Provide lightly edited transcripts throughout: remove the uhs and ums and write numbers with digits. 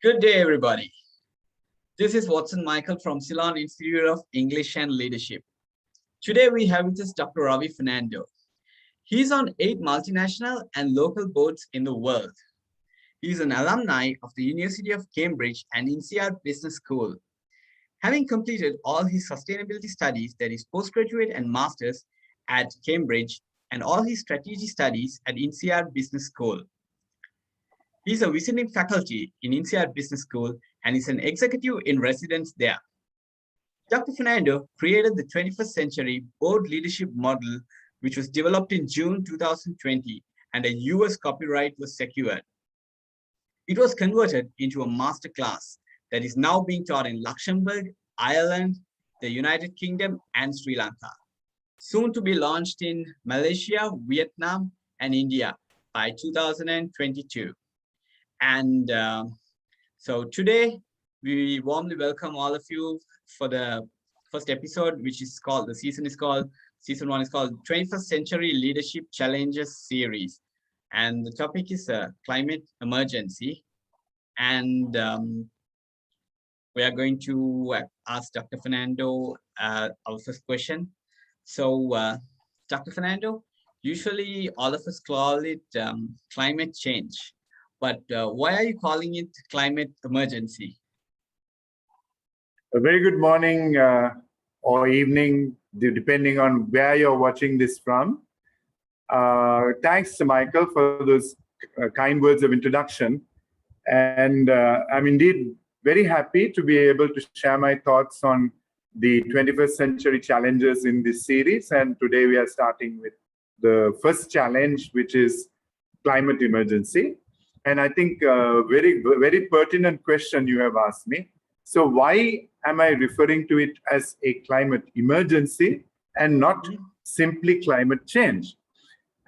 Good day, everybody. This is Watson Michael from Ceylon Institute of English and Leadership. Today we have with us Dr. Ravi Fernando. He's on 8 multinational and local boards in the world. He is an alumni of the University of Cambridge and INSEAD Business School. Having completed all his sustainability studies, that is postgraduate and masters at Cambridge, and all his strategy studies at INSEAD Business School. He's a visiting faculty in INSEAD Business School and is an executive in residence there. Dr. Fernando created the 21st century board leadership model, which was developed in June 2020, and a US copyright was secured. It was converted into a masterclass that is now being taught in Luxembourg, Ireland, the United Kingdom, and Sri Lanka. Soon to be launched in Malaysia, Vietnam, and India by 2022. And so today, we warmly welcome all of you for the first episode, which is called, season 1 is called 21st Century Leadership Challenges Series. And the topic is a climate emergency. And we are going to ask Dr. Fernando our first question. So Dr. Fernando, usually all of us call it climate change. But why are you calling it climate emergency? A very good morning or evening, depending on where you're watching this from. Thanks, Michael, for those kind words of introduction. And I'm indeed very happy to be able to share my thoughts on the 21st century challenges in this series. And today we are starting with the first challenge, which is climate emergency. And I think a very pertinent question you have asked me. So why am I referring to it as a climate emergency and not simply climate change?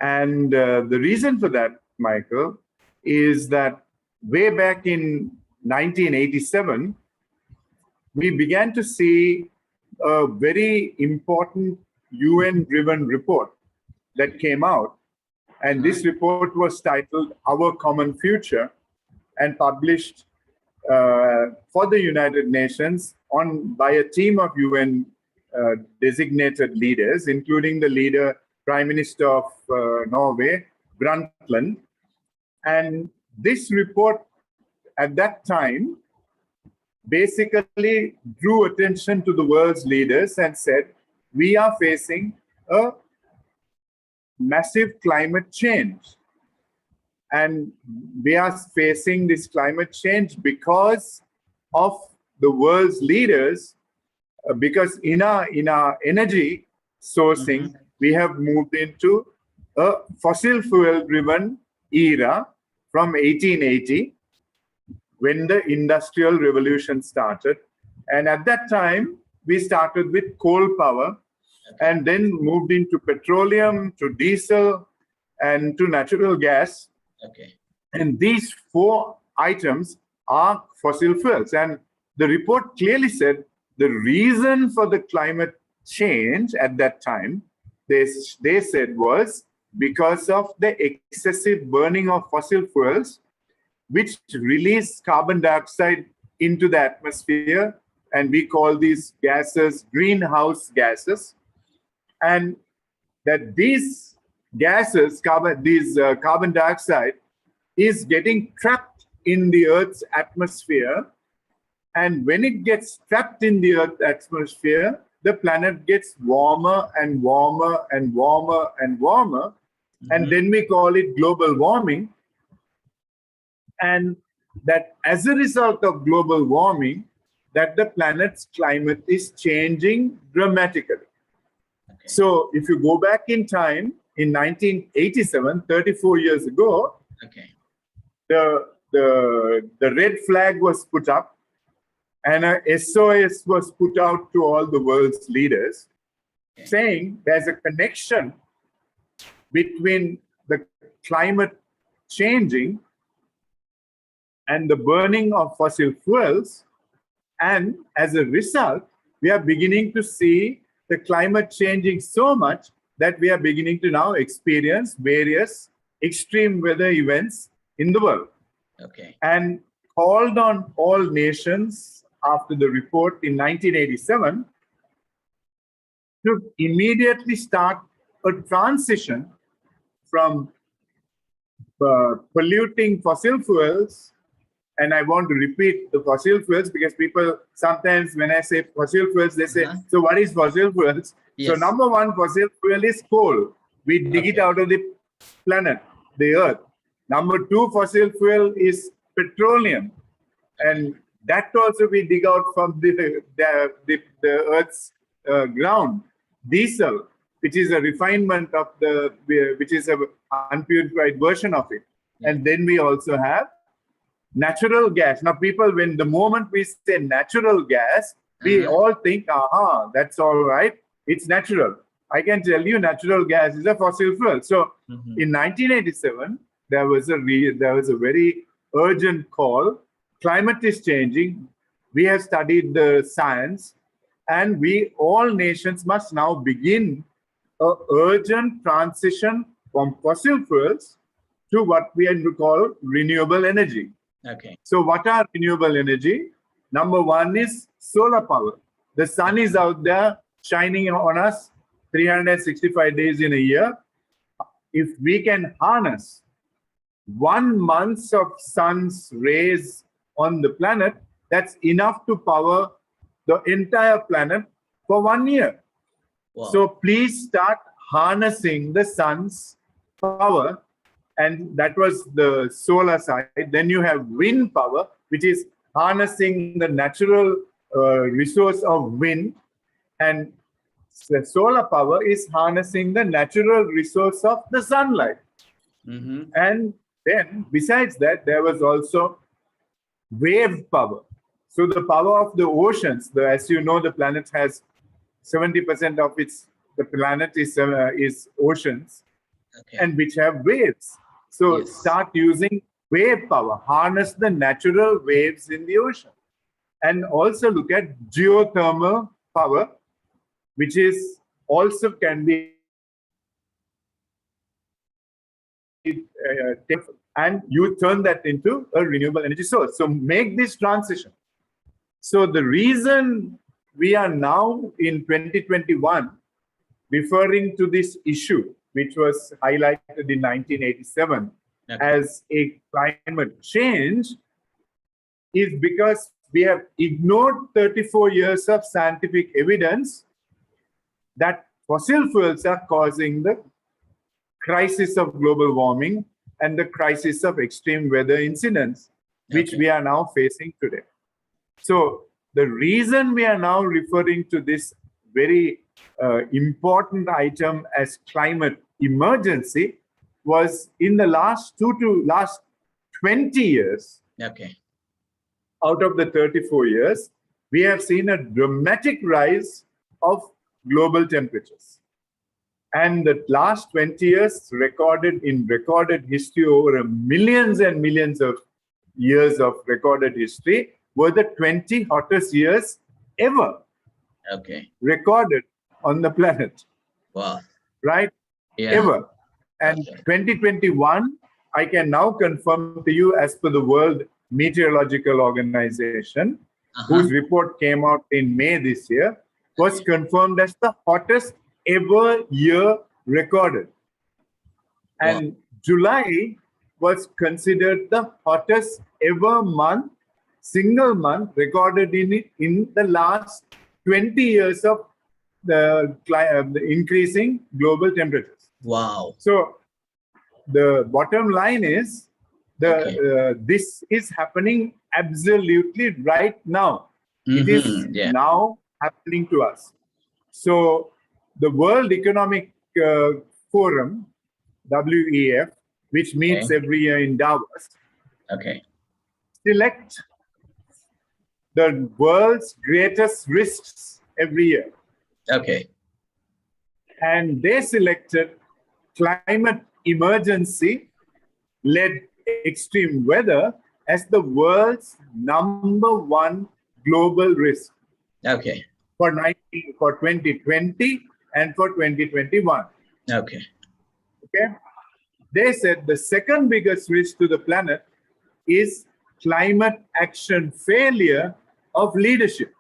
And the reason for that, Michael, is that way back in 1987, we began to see a very important UN-driven report that came out. And this report was titled Our Common Future and published for the United Nations by a team of UN designated leaders, including the Prime Minister of Norway, Brundtland. And this report at that time basically drew attention to the world's leaders and said, we are facing a massive climate change. And we are facing this climate change because of the world's leaders, because in our energy sourcing, we have moved into a fossil fuel driven era from 1880, when the Industrial Revolution started. And at that time, we started with coal power, and then moved into petroleum, to diesel, and to natural gas. Okay. And these 4 items are fossil fuels. And the report clearly said the reason for the climate change at that time, they said, was because of the excessive burning of fossil fuels, which release carbon dioxide into the atmosphere. And we call these gases greenhouse gases. And that these gases, carbon dioxide, is getting trapped in the Earth's atmosphere. And when it gets trapped in the Earth's atmosphere, the planet gets warmer and warmer and warmer and warmer. And then we call it global warming. And that as a result of global warming, that the planet's climate is changing dramatically. Okay. So if you go back in time, in 1987, 34 years ago, okay, the red flag was put up and a SOS was put out to all the world's leaders, okay, saying there's a connection between the climate changing and the burning of fossil fuels. And as a result, we are beginning to see the climate changing so much that we are beginning to now experience various extreme weather events in the world. Okay. And called on all nations after the report in 1987 to immediately start a transition from polluting fossil fuels. And I want to repeat the fossil fuels because people sometimes, when I say fossil fuels, they say, so what is fossil fuels? So Yes. number one fossil fuel is coal. We dig it out of the planet, the earth. Number two fossil fuel is petroleum. And that also we dig out from the earth's ground. Diesel, which is a refinement of which is a unpurified version of it. And then we also have natural gas. Now, people, when the moment we say natural gas, we all think, aha, that's all right. It's natural. I can tell you, natural gas is a fossil fuel. So, in 1987, there was a very urgent call. Climate is changing. We have studied the science, and all nations must now begin an urgent transition from fossil fuels to what we call renewable energy. Okay. So what are renewable energy? Number one is solar power. The sun is out there shining on us 365 days in a year. If we can harness 1 month of sun's rays on the planet, that's enough to power the entire planet for 1 year. Wow. So please start harnessing the sun's power. And that was the solar side. Then you have wind power, which is harnessing the natural resource of wind. And the solar power is harnessing the natural resource of the sunlight. And then besides that, there was also wave power. So the power of the oceans, as you know, the planet has 70% of the planet is oceans, and which have waves. So start using wave power, harness the natural waves in the ocean. And also look at geothermal power, which is also can be and you turn that into a renewable energy source. So make this transition. So the reason we are now in 2021 referring to this issue, which was highlighted in 1987 as a climate change, is because we have ignored 34 years of scientific evidence that fossil fuels are causing the crisis of global warming and the crisis of extreme weather incidents, which we are now facing today. So the reason we are now referring to this very important item as climate emergency was in the last 20 years. Out of the 34 years, we have seen a dramatic rise of global temperatures. And the last 20 years recorded in recorded history, over millions and millions of years of recorded history, were the 20 hottest years ever recorded on the planet. Wow. Right? Ever. And 2021, I can now confirm to you, as per the World Meteorological Organization, whose report came out in May this year, was confirmed as the hottest ever year recorded. And July was considered the hottest ever single month recorded in the last 20 years of the increasing global temperatures. Wow. So the bottom line is this is happening absolutely right now. It is now happening to us. So the World Economic Forum, WEF, which meets every year in Davos, select the world's greatest risks every year. And they selected climate emergency-led extreme weather as the world's #1 global risk. For 2020 and for 2021. They said the second biggest risk to the planet is climate action failure of leadership,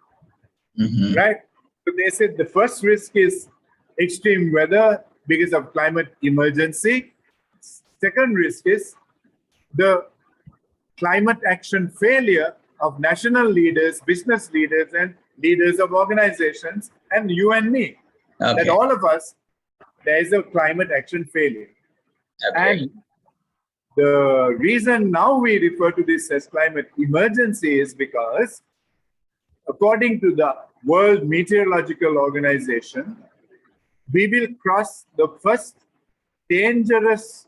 right? So they said the first risk is extreme weather because of climate emergency. Second risk is the climate action failure of national leaders, business leaders, and leaders of organizations, and you and me. That all of us, there is a climate action failure. And the reason now we refer to this as climate emergency is because, according to the World Meteorological Organization, we will cross the first dangerous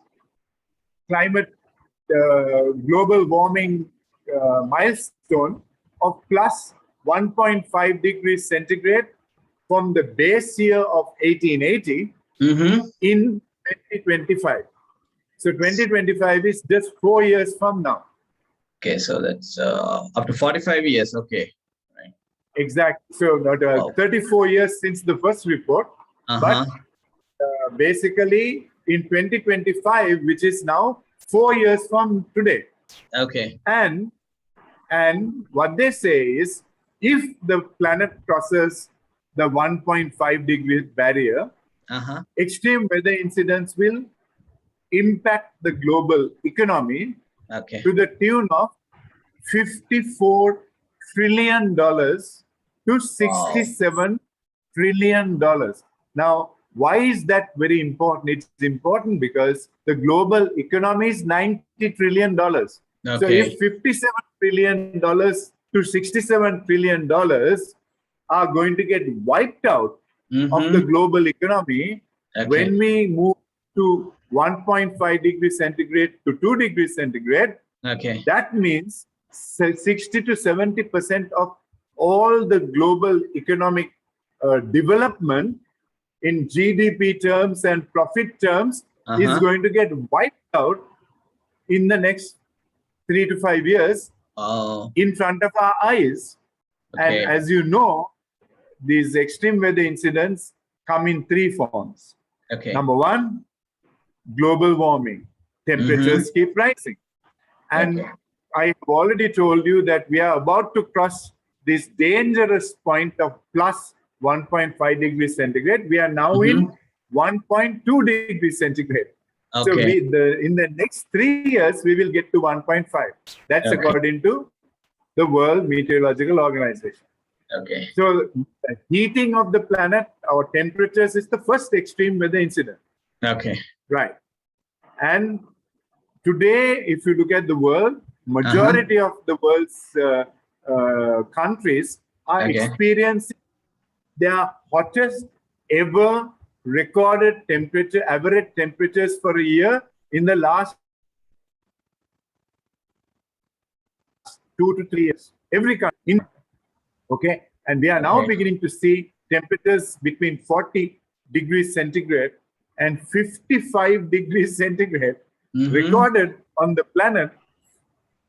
climate global warming milestone of plus 1.5 degrees centigrade from the base year of 1880 in 2025. So 2025 is just 4 years from now. Okay, so that's up to 45 years. Okay. Right. Exactly. So not 34 years since the first report, but basically in 2025, which is now 4 years from today. Okay. And what they say is, if the planet crosses the 1.5 degree barrier, extreme weather incidents will impact the global economy to the tune of $54 trillion to $67 trillion. Now, why is that very important? It's important because the global economy is $90 trillion. So if $57 trillion to $67 trillion are going to get wiped out of the global economy when we move to 1.5 degrees centigrade to 2 degrees centigrade, that means 60 to 70% of all the global economic development in GDP terms and profit terms is going to get wiped out in the next 3 to 5 years in front of our eyes. And as you know, these extreme weather incidents come in 3 forms. Number 1, global warming. Temperatures keep rising. And I have already told you that we are about to cross this dangerous point of plus 1.5 degrees centigrade. We are now in 1.2 degrees centigrade. So in the next 3 years, we will get to 1.5. That's according to the World Meteorological Organization. So the heating of the planet, our temperatures, is the first extreme weather incident. Right. And today, if you look at the world, majority of the world's countries are experiencing their hottest ever recorded temperature, average temperatures for a year in the last 2 to 3 years. Every country. And we are now beginning to see temperatures between 40 degrees centigrade and 55 degrees centigrade recorded on the planet.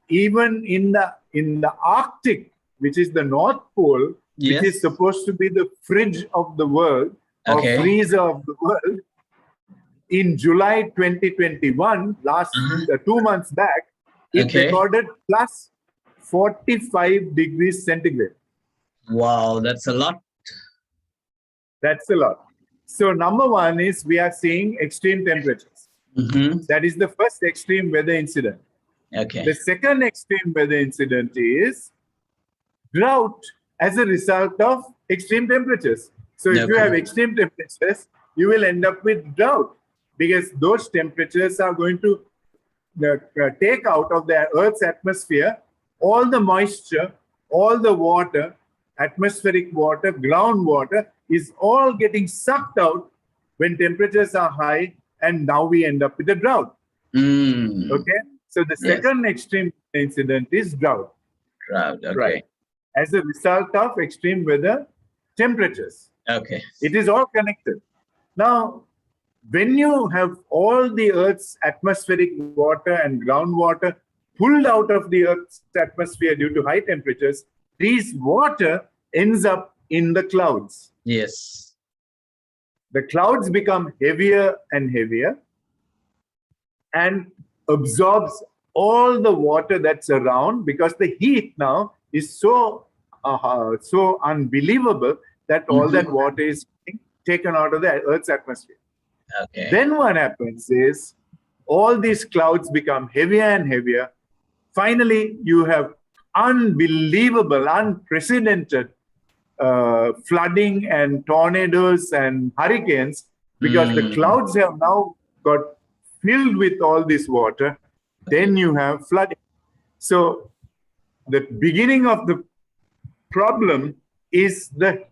Even in the Arctic, which is the North Pole, which is supposed to be the fridge of the world, or freezer of the world, in July 2021, last 2 months back, it recorded plus 45 degrees centigrade. Wow, that's a lot. That's a lot. So number 1 is we are seeing extreme temperatures. That is the first extreme weather incident. The second extreme weather incident is drought as a result of extreme temperatures. So if you have extreme temperatures, you will end up with drought because those temperatures are going to take out of the Earth's atmosphere all the moisture, all the water, atmospheric water, groundwater is all getting sucked out when temperatures are high, and now we end up with a drought. So the second extreme incident is drought. Right. As a result of extreme weather temperatures. It is all connected. Now, when you have all the Earth's atmospheric water and groundwater pulled out of the Earth's atmosphere due to high temperatures, this water ends up in the clouds. The clouds become heavier and heavier and absorbs all the water that's around, because the heat now is so unbelievable that all that water is taken out of the Earth's atmosphere. Okay. Then what happens is all these clouds become heavier and heavier. Finally, you have unbelievable, unprecedented flooding and tornadoes and hurricanes, because the clouds have now got filled with all this water. Then you have flooding. So the beginning of the problem is the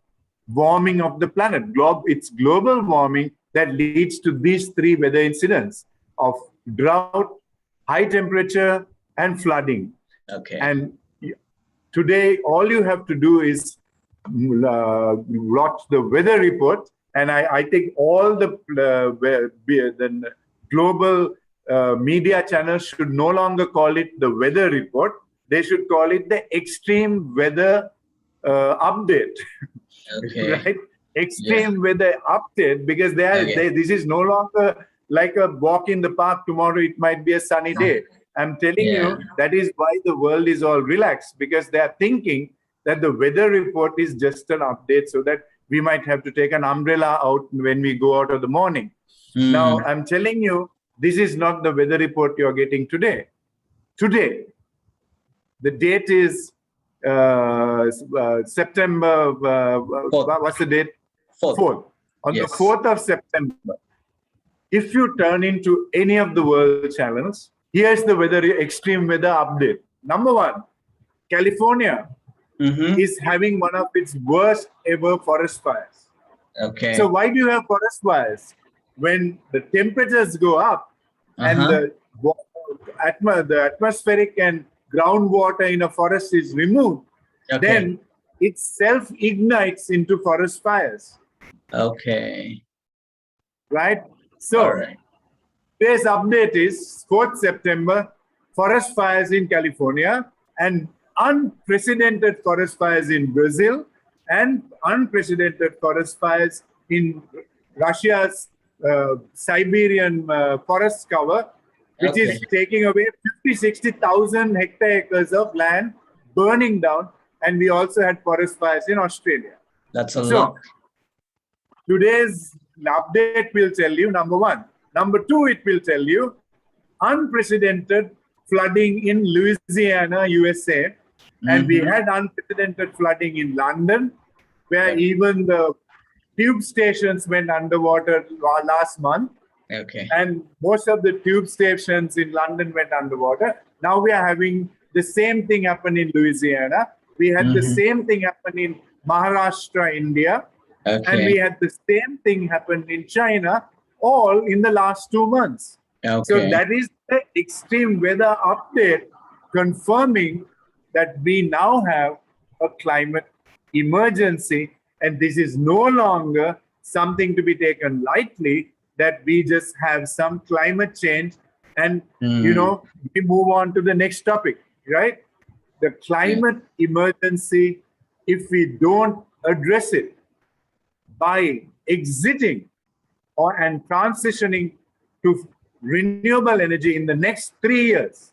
warming of the planet. It's global warming that leads to these three weather incidents of drought, high temperature, and flooding. Okay. And today, all you have to do is watch the weather report. And I think all the global media channels should no longer call it the weather report. They should call it the extreme weather update. Okay. Right? Extreme weather update, because this is no longer like a walk in the park. Tomorrow it might be a sunny day. I'm telling you, that is why the world is all relaxed, because they are thinking that the weather report is just an update so that we might have to take an umbrella out when we go out of the morning. Now, I'm telling you, this is not the weather report you're getting today. Today, the date is September, what's the date? 4th. On the 4th of September, if you turn into any of the world channels, here's the extreme weather update. Number one, California is having one of its worst ever forest fires. Okay. So why do you have forest fires? When the temperatures go up and the atmospheric and groundwater in a forest is removed, then it self-ignites into forest fires. Okay. Right? So today's update is 4th September, forest fires in California, and unprecedented forest fires in Brazil, and unprecedented forest fires in Russia's Siberian forest cover, which is taking away 60,000 hectares of land, burning down. And we also had forest fires in Australia. That's a lot. Today's update will tell you, number one. Number two, it will tell you unprecedented flooding in Louisiana, USA. And we had unprecedented flooding in London, where even the tube stations went underwater last month. Okay. And most of the tube stations in London went underwater. Now we are having the same thing happen in Louisiana. We had the same thing happen in Maharashtra, India. And we had the same thing happen in China, all in the last 2 months. So that is the extreme weather update confirming that we now have a climate emergency. And this is no longer something to be taken lightly, that we just have some climate change and, you know, we move on to the next topic, right? The climate emergency, if we don't address it by exiting and transitioning to renewable energy in the next 3 years,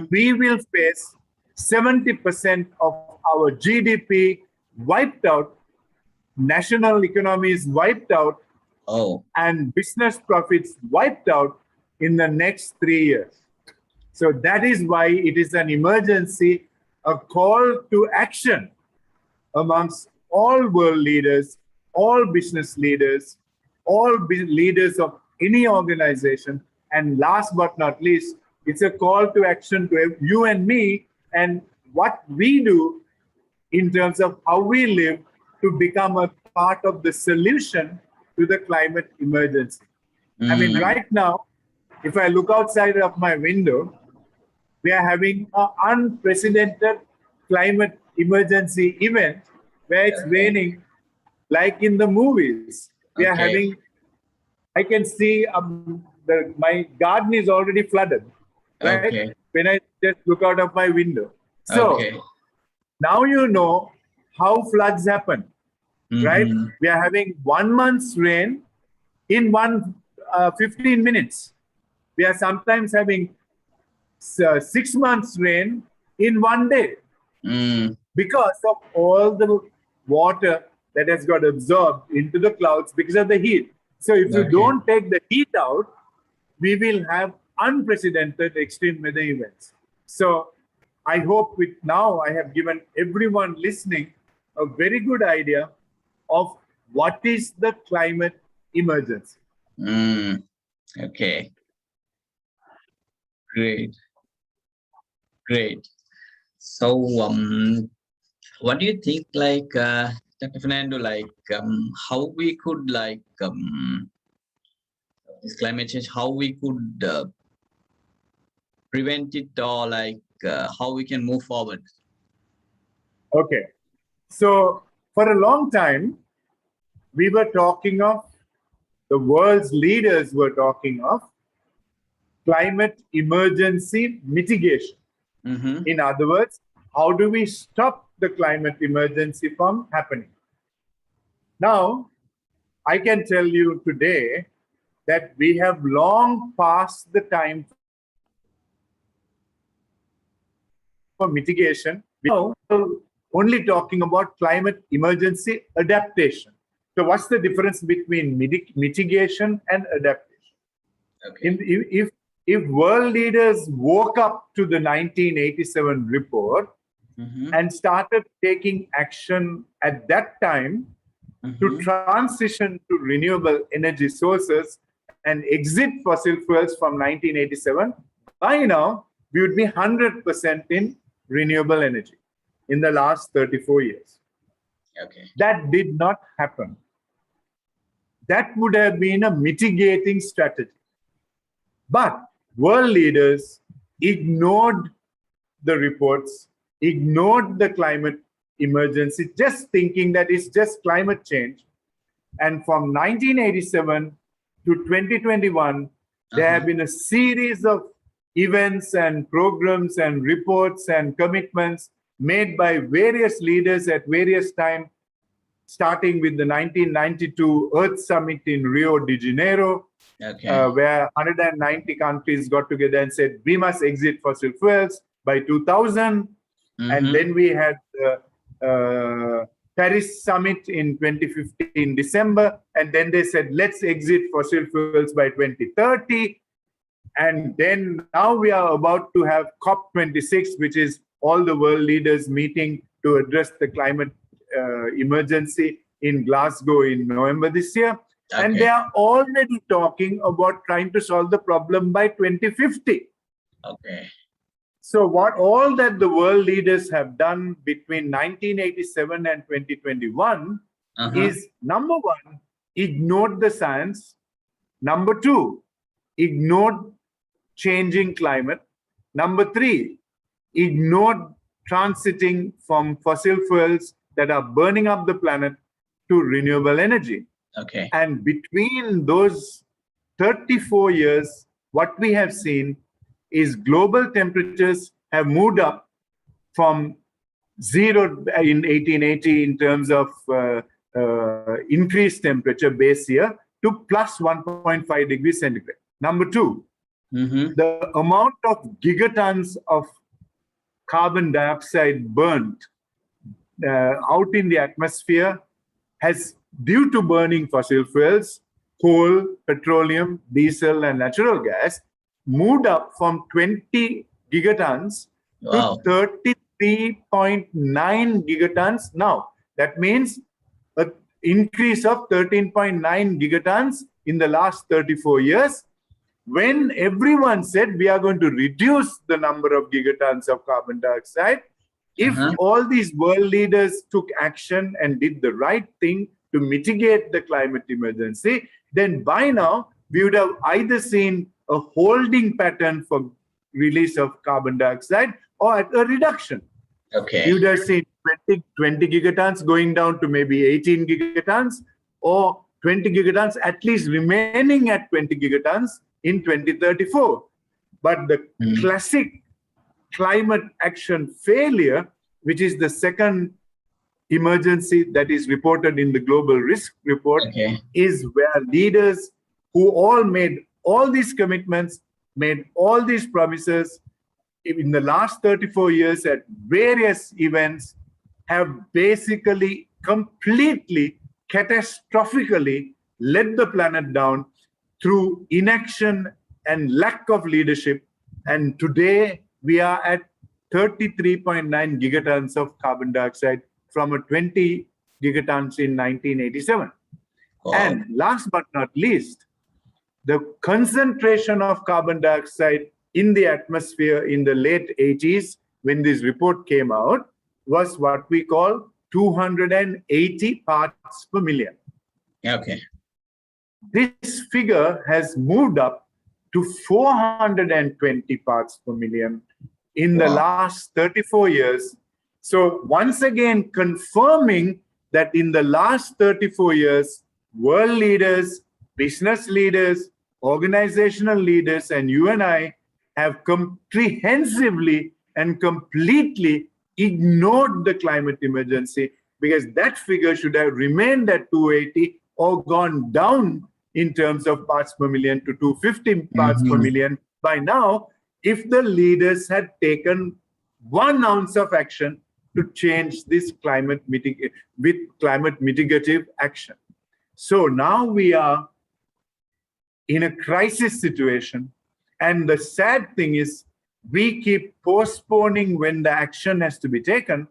we will face 70% of our GDP wiped out, national economies wiped out, and business profits wiped out in the next 3 years. So that is why it is an emergency, a call to action amongst all world leaders, all business leaders, all leaders of any organization. And last but not least, it's a call to action to you and me, and what we do in terms of how we live to become a part of the solution to the climate emergency. I mean, right now, if I look outside of my window, we are having an unprecedented climate emergency event where it's raining like in the movies. We are having, I can see my garden is already flooded, right? When I just look out of my window. So now you know how floods happen, right? We are having 1 month's rain in 15 minutes. We are sometimes having 6 months rain in one day Mm. because of all the water that has got absorbed into the clouds because of the heat. So if you Okay. don't take the heat out, we will have unprecedented extreme weather events. So I hope with now I have given everyone listening a very good idea of what is the climate emergency. Mm. Okay. Great. Great. So, what do you think, like, Dr. Fernando, like, how we could, like, this climate change, how we could prevent it, or like, how we can move forward? Okay. So for a long time, we were talking of, the world's leaders were talking of climate emergency mitigation. Mm-hmm. In other words, how do we stop the climate emergency from happening? Now, I can tell you today that we have long passed the time for mitigation. We are now only talking about climate emergency adaptation. So what's the difference between mitigation and adaptation? Okay. If world leaders woke up to the 1987 report Mm-hmm. and started taking action at that time to Mm-hmm. transition to renewable energy sources and exit fossil fuels from 1987, by now we would be 100% in renewable energy in the last 34 years. Okay. That did not happen. That would have been a mitigating strategy. But world leaders ignored the reports, ignored the climate emergency, just thinking that it's just climate change. And from 1987 to 2021, there have been a series of events and programs and reports and commitments made by various leaders at various times, starting with the 1992 Earth Summit in Rio de Janeiro, Okay. where 190 countries got together and said, we must exit fossil fuels by 2000. And then we had the Paris Summit in 2015 December. And then they said, let's exit fossil fuels by 2030. And then now we are about to have COP26, which is all the world leaders meeting to address the climate emergency in Glasgow in November this year. Okay. And they are already talking about trying to solve the problem by 2050. Okay. So what all that the world leaders have done between 1987 and 2021 is, number one, ignored the science. Number two, ignored changing climate. Number three, ignored transiting from fossil fuels that are burning up the planet to renewable energy. Okay. And between those 34 years, what we have seen is global temperatures have moved up from zero in 1880 in terms of increased temperature base year to plus 1.5 degrees centigrade. Number two, the amount of gigatons of carbon dioxide burnt out in the atmosphere has, due to burning fossil fuels, coal, petroleum, diesel, and natural gas, moved up from 20 gigatons to 33.9 gigatons now. That means an increase of 13.9 gigatons in the last 34 years, when everyone said we are going to reduce the number of gigatons of carbon dioxide. If all these world leaders took action and did the right thing to mitigate the climate emergency, then by now we would have either seen a holding pattern for release of carbon dioxide or a reduction. Okay. You would have seen 20 gigatons going down to maybe 18 gigatons, or 20 gigatons at least remaining at 20 gigatons in 2034. But the classic climate action failure, which is the second emergency that is reported in the global risk report, is where leaders who all made all these commitments, made all these promises, in the last 34 years at various events have basically completely, catastrophically let the planet down through inaction and lack of leadership. And today we are at 33.9 gigatons of carbon dioxide from a 20 gigatons in 1987. Wow. And last but not least, the concentration of carbon dioxide in the atmosphere in the late 80s, when this report came out, was what we call 280 parts per million. Okay. This figure has moved up to 420 parts per million in the last 34 years. So once again, confirming that in the last 34 years, world leaders, business leaders, organizational leaders, and you and I have comprehensively and completely ignored the climate emergency, because that figure should have remained at 280 or gone down in terms of parts per million to 250 parts per million by now, if the leaders had taken 1 ounce of action to change this climate mitigative action. So now we are in a crisis situation. And the sad thing is, we keep postponing when the action has to be taken.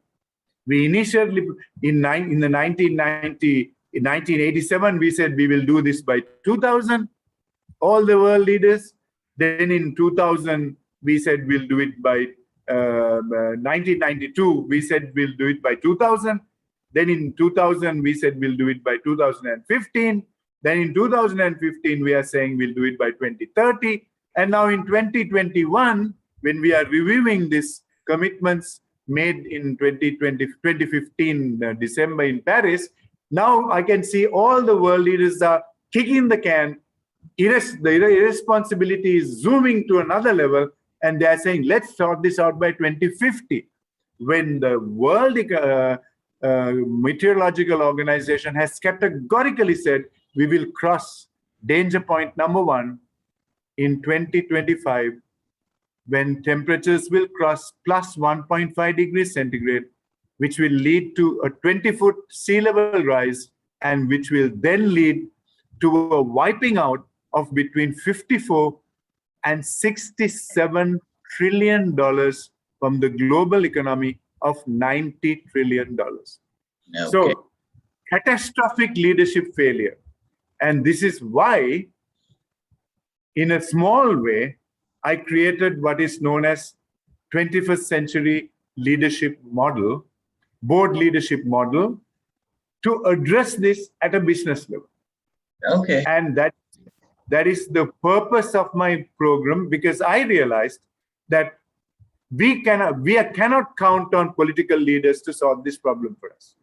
We initially, in 1987, we said we will do this by 2000, all the world leaders. Then in 2000, we said we'll do it by 1992, we said we'll do it by 2000. Then in 2000, we said we'll do it by 2015. Then in 2015, we are saying we'll do it by 2030. And now in 2021, when we are reviewing these commitments made in 2015 December in Paris, now I can see all the world leaders are kicking the can. The irresponsibility is zooming to another level, and they are saying, let's sort this out by 2050. When the World Meteorological Organization has categorically said we will cross danger point number 1 in 2025, when temperatures will cross plus 1.5 degrees centigrade, which will lead to a 20-foot sea level rise, and which will then lead to a wiping out of between 54 and 67 trillion dollars from the global economy of 90 trillion dollars. Okay. So catastrophic leadership failure. And this is why, in a small way, I created what is known as 21st century leadership model, board leadership model, to address this at a business level. Okay. And that is the purpose of my program, because I realized that we cannot count on political leaders to solve this problem for us.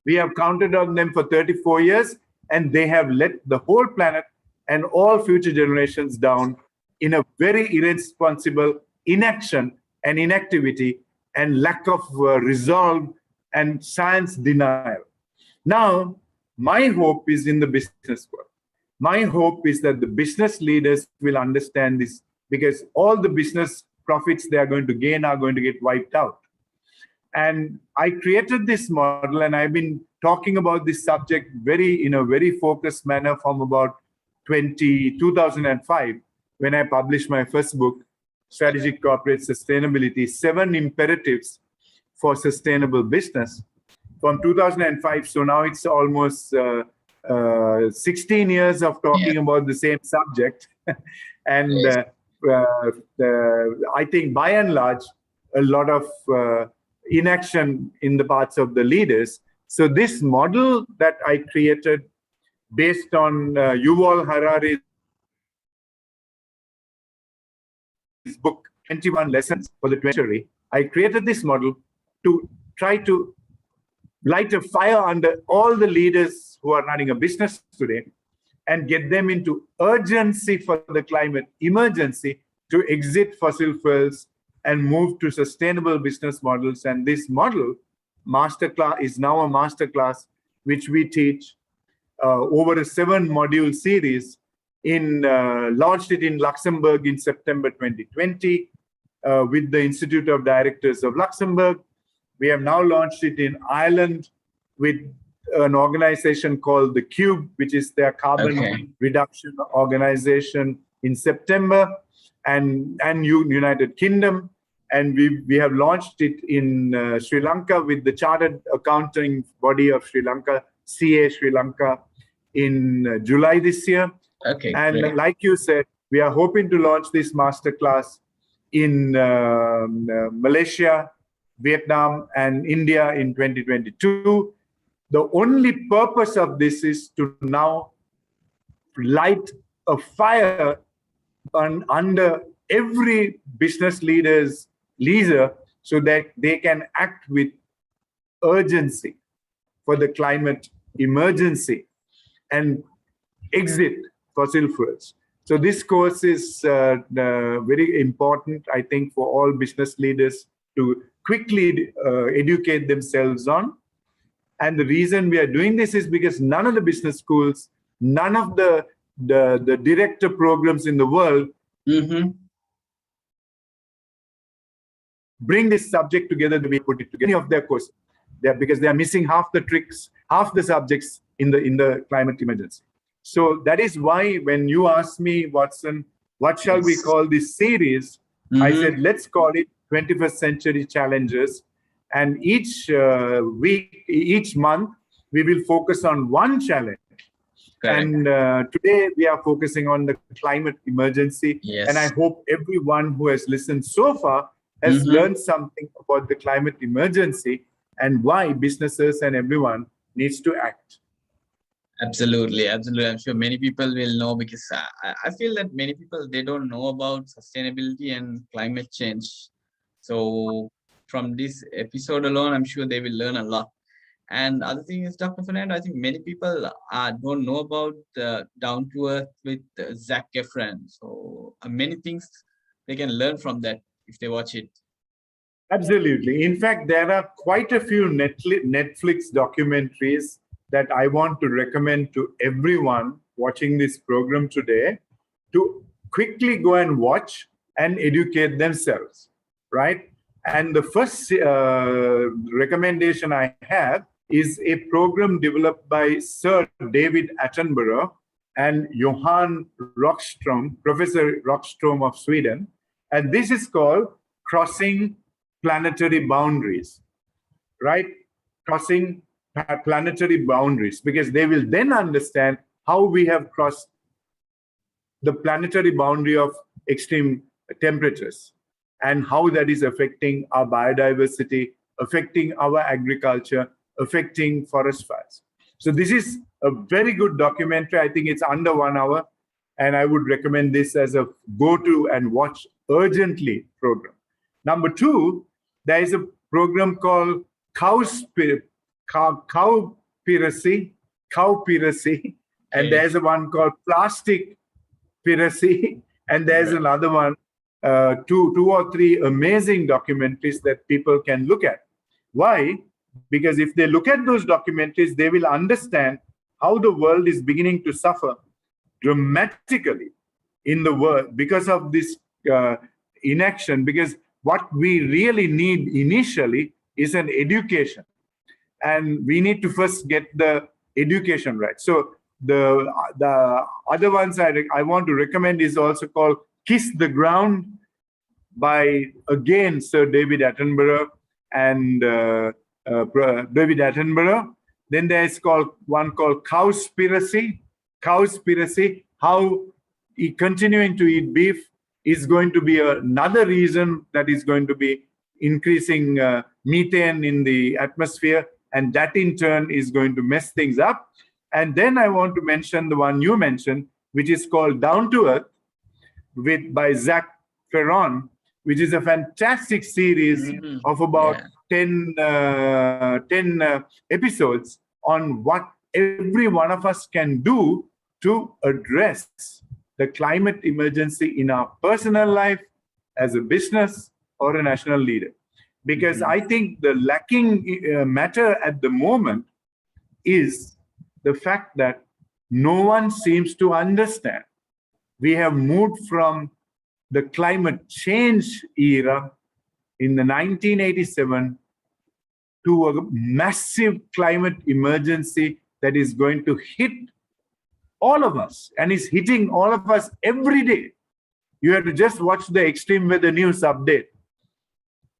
We have counted on them for 34 years, and they have let the whole planet and all future generations down in a very irresponsible inaction and inactivity and lack of resolve and science denial. Now, my hope is in the business world. My hope is that the business leaders will understand this, because all the business profits they are going to gain are going to get wiped out. And I created this model, and I've been talking about this subject in a very focused manner from about 2005, when I published my first book, Strategic Corporate Sustainability, 7 Imperatives for Sustainable Business, from 2005. So now it's almost 16 years of talking about the same subject. And I think by and large, a lot of inaction in the parts of the leaders. So this model that I created based on Yuval Harari's book, 21 Lessons for the 20th Century, I created this model to try to light a fire under all the leaders who are running a business today and get them into urgency for the climate emergency to exit fossil fuels and move to sustainable business models. And this model masterclass is now a masterclass which we teach over a 7-module series. Launched it in Luxembourg in September 2020. with the Institute of Directors of Luxembourg. We have now launched it in Ireland with an organization called the Cube, which is their carbon reduction organization in September, and United Kingdom. And we have launched it in Sri Lanka with the Chartered Accounting Body of Sri Lanka, CA Sri Lanka, in July this year. And great. like you said, we are hoping to launch this masterclass in Malaysia, Vietnam, and India in 2022. The only purpose of this is to now light a fire under every business leader's leader so that they can act with urgency for the climate emergency and exit fossil fuels. So this course is very important, I think, for all business leaders to quickly educate themselves on. And the reason we are doing this is because none of the business schools, none of the director programs in the world bring this subject together the way we put it together. Any of their courses, because they are missing half the tricks, half the subjects in the climate emergency. So that is why when you asked me, Watson, what shall we call this series? I said, let's call it 21st Century Challenges. And each week, each month, we will focus on one challenge. And today we are focusing on the climate emergency. And I hope everyone who has listened so far has learned something about the climate emergency and why businesses and everyone needs to act. Absolutely. I'm sure many people will know, because I feel that many people, they don't know about sustainability and climate change. So from this episode alone, I'm sure they will learn a lot. And other thing is, Dr. Fernando, I think many people don't know about Down to Earth with Zac Efron. So many things they can learn from that if they watch it. Absolutely. In fact, there are quite a few Netflix documentaries that I want to recommend to everyone watching this program today to quickly go and watch and educate themselves, right? And the first recommendation I have is a program developed by Sir David Attenborough and Johan Rockström, Professor Rockström of Sweden. And this is called Crossing Planetary Boundaries, right? Crossing planetary boundaries, because they will then understand how we have crossed the planetary boundary of extreme temperatures and how that is affecting our biodiversity, affecting our agriculture, affecting forest fires. So this is a very good documentary. I think it's under 1 hour, and I would recommend this as a go-to and watch urgently program. Number 2, there is a program called Cowspiracy, and there's a one called Plastic Piracy, and there's another one, two or three amazing documentaries that people can look at. Why? Because if they look at those documentaries, they will understand how the world is beginning to suffer dramatically in the world because of this inaction. Because what we really need initially is an education. And we need to first get the education right. So the other ones I want to recommend is also called Kiss the Ground by, again, Sir David Attenborough and David Attenborough. Then there's one called Cowspiracy, how continuing to eat beef is going to be another reason that is going to be increasing methane in the atmosphere, and that in turn is going to mess things up. And then I want to mention the one you mentioned, which is called Down to Earth by Zac Efron, which is a fantastic series of about 10 episodes on what every one of us can do to address the climate emergency in our personal life, as a business or a national leader. Because I think the lacking matter at the moment is the fact that no one seems to understand. We have moved from the climate change era in the 1987 to a massive climate emergency that is going to hit all of us and is hitting all of us every day. You have to just watch the extreme weather news update.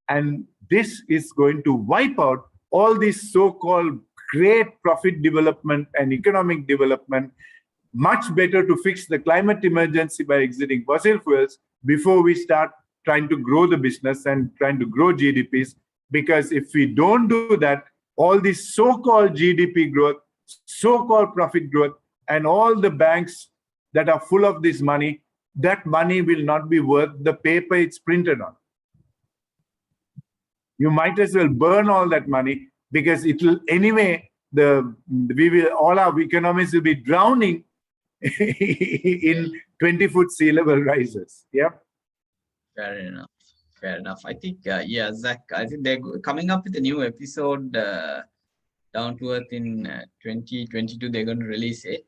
And this is going to wipe out all this so-called great profit development and economic development. Much better to fix the climate emergency by exiting fossil fuels before we start trying to grow the business and trying to grow GDPs. Because if we don't do that, all this so-called GDP growth, so-called profit growth, and all the banks that are full of this money, that money will not be worth the paper it's printed on. You might as well burn all that money, because it will anyway, all our economies will be drowning in 20-foot sea level rises. Yeah. Fair enough. Fair enough. I think, yeah, Zach, I think they're coming up with a new episode, Down to Earth, in 2022. They're going to release it.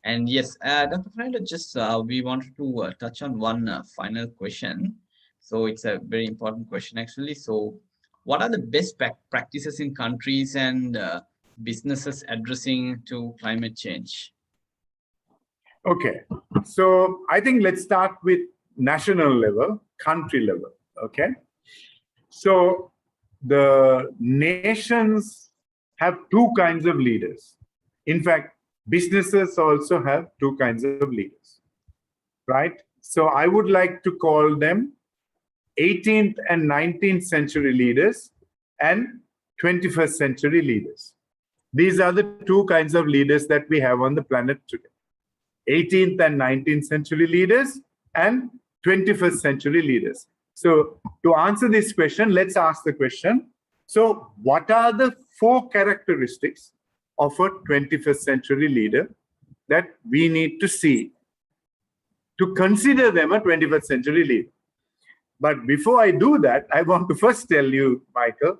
And yes, Dr. Fernando, just we wanted to touch on one final question. So it's a very important question, actually. So what are the best practices in countries and businesses addressing to climate change? Okay, so I think let's start with national level, country level. Okay, so the nations have two kinds of leaders. In fact, businesses also have two kinds of leaders, right? So I would like to call them 18th and 19th century leaders and 21st century leaders. These are the two kinds of leaders that we have on the planet today. 18th and 19th century leaders and 21st century leaders. So to answer this question, let's ask the question. So what are the 4 characteristics of a 21st century leader that we need to see to consider them a 21st century leader? But before I do that, I want to first tell you, Michael,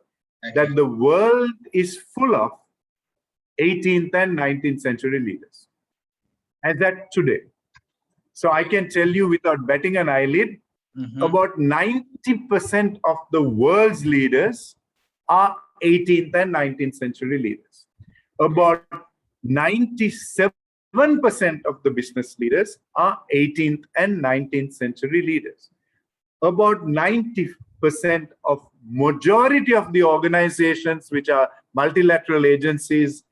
that the world is full of 18th and 19th century leaders. As that today. So I can tell you without betting an eyelid, about 90% of the world's leaders are 18th and 19th century leaders. About 97% of the business leaders are 18th and 19th century leaders. About 90% of majority of the organizations, which are multilateral agencies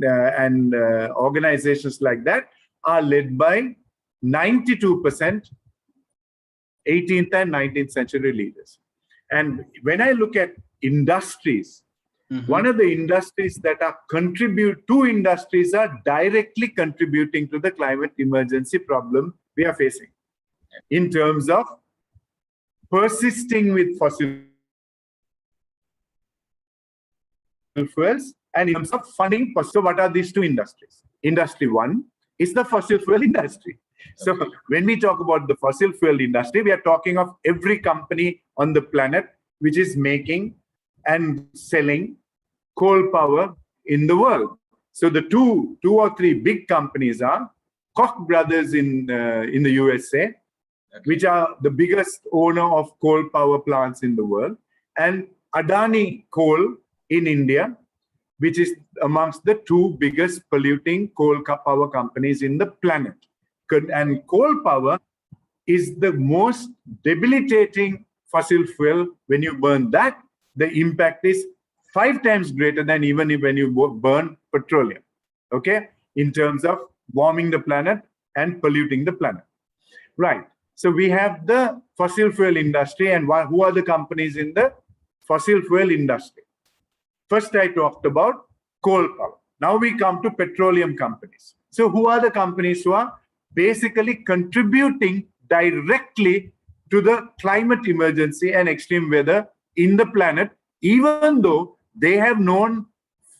and organizations like that, are led by 92% 18th and 19th century leaders. And when I look at industries, one of the industries that are two industries are directly contributing to the climate emergency problem we are facing in terms of persisting with fossil fuels and in terms of funding. So what are these two industries? Industry 1 is the fossil fuel industry. So when we talk about the fossil fuel industry, we are talking of every company on the planet which is making and selling coal power in the world. So the two or three big companies are Koch brothers in the USA, which are the biggest owner of coal power plants in the world, and Adani Coal in India, which is amongst the 2 biggest polluting coal power companies in the planet. And coal power is the most debilitating fossil fuel. When you burn that, the impact is 5 times greater than even when you burn petroleum, okay, in terms of warming the planet and polluting the planet. Right. So we have the fossil fuel industry, and who are the companies in the fossil fuel industry? First, I talked about coal power. Now we come to petroleum companies. So who are the companies who are basically contributing directly to the climate emergency and extreme weather in the planet, even though they have known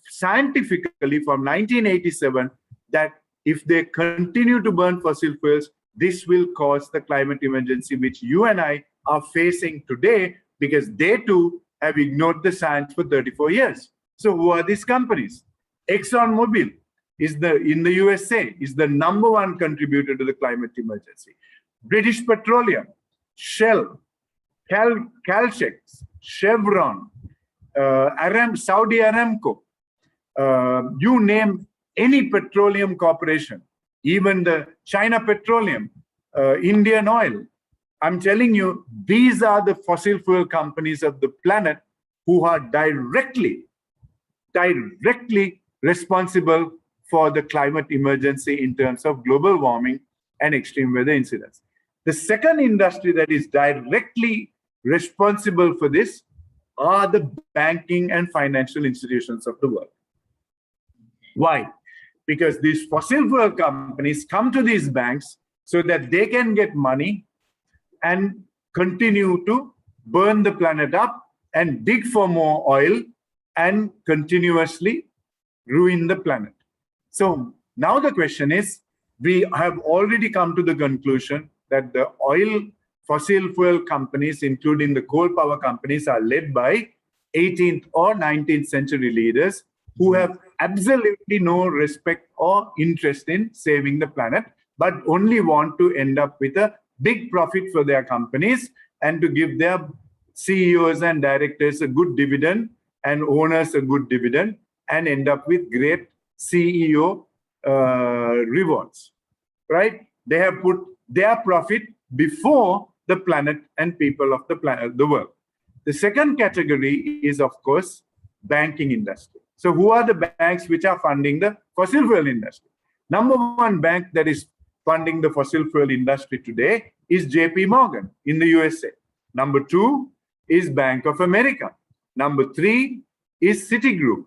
scientifically from 1987 that if they continue to burn fossil fuels, this will cause the climate emergency which you and I are facing today, because they too have ignored the science for 34 years. So who are these companies? ExxonMobil in the USA is the #1 contributor to the climate emergency. British Petroleum Shell, Caltex, Chevron, Saudi Aramco, you name any petroleum corporation, even the China Petroleum, Indian Oil. I'm telling you, these are the fossil fuel companies of the planet who are directly responsible for the climate emergency in terms of global warming and extreme weather incidents. The second industry that is directly responsible for this are the banking and financial institutions of the world. Why? Because these fossil fuel companies come to these banks so that they can get money and continue to burn the planet up and dig for more oil and continuously ruin the planet. So now the question is, we have already come to the conclusion that the fossil fuel companies, including the coal power companies, are led by 18th or 19th century leaders who have absolutely no respect or interest in saving the planet, but only want to end up with a big profit for their companies and to give their CEOs and directors a good dividend and owners a good dividend and end up with great CEO rewards, right? They have put their profit before the planet and people of the world. The second category is, of course, banking industry. So who are the banks which are funding the fossil fuel industry? Number one bank that is funding the fossil fuel industry today is JP Morgan in the USA. Number two is Bank of America. Number three is Citigroup,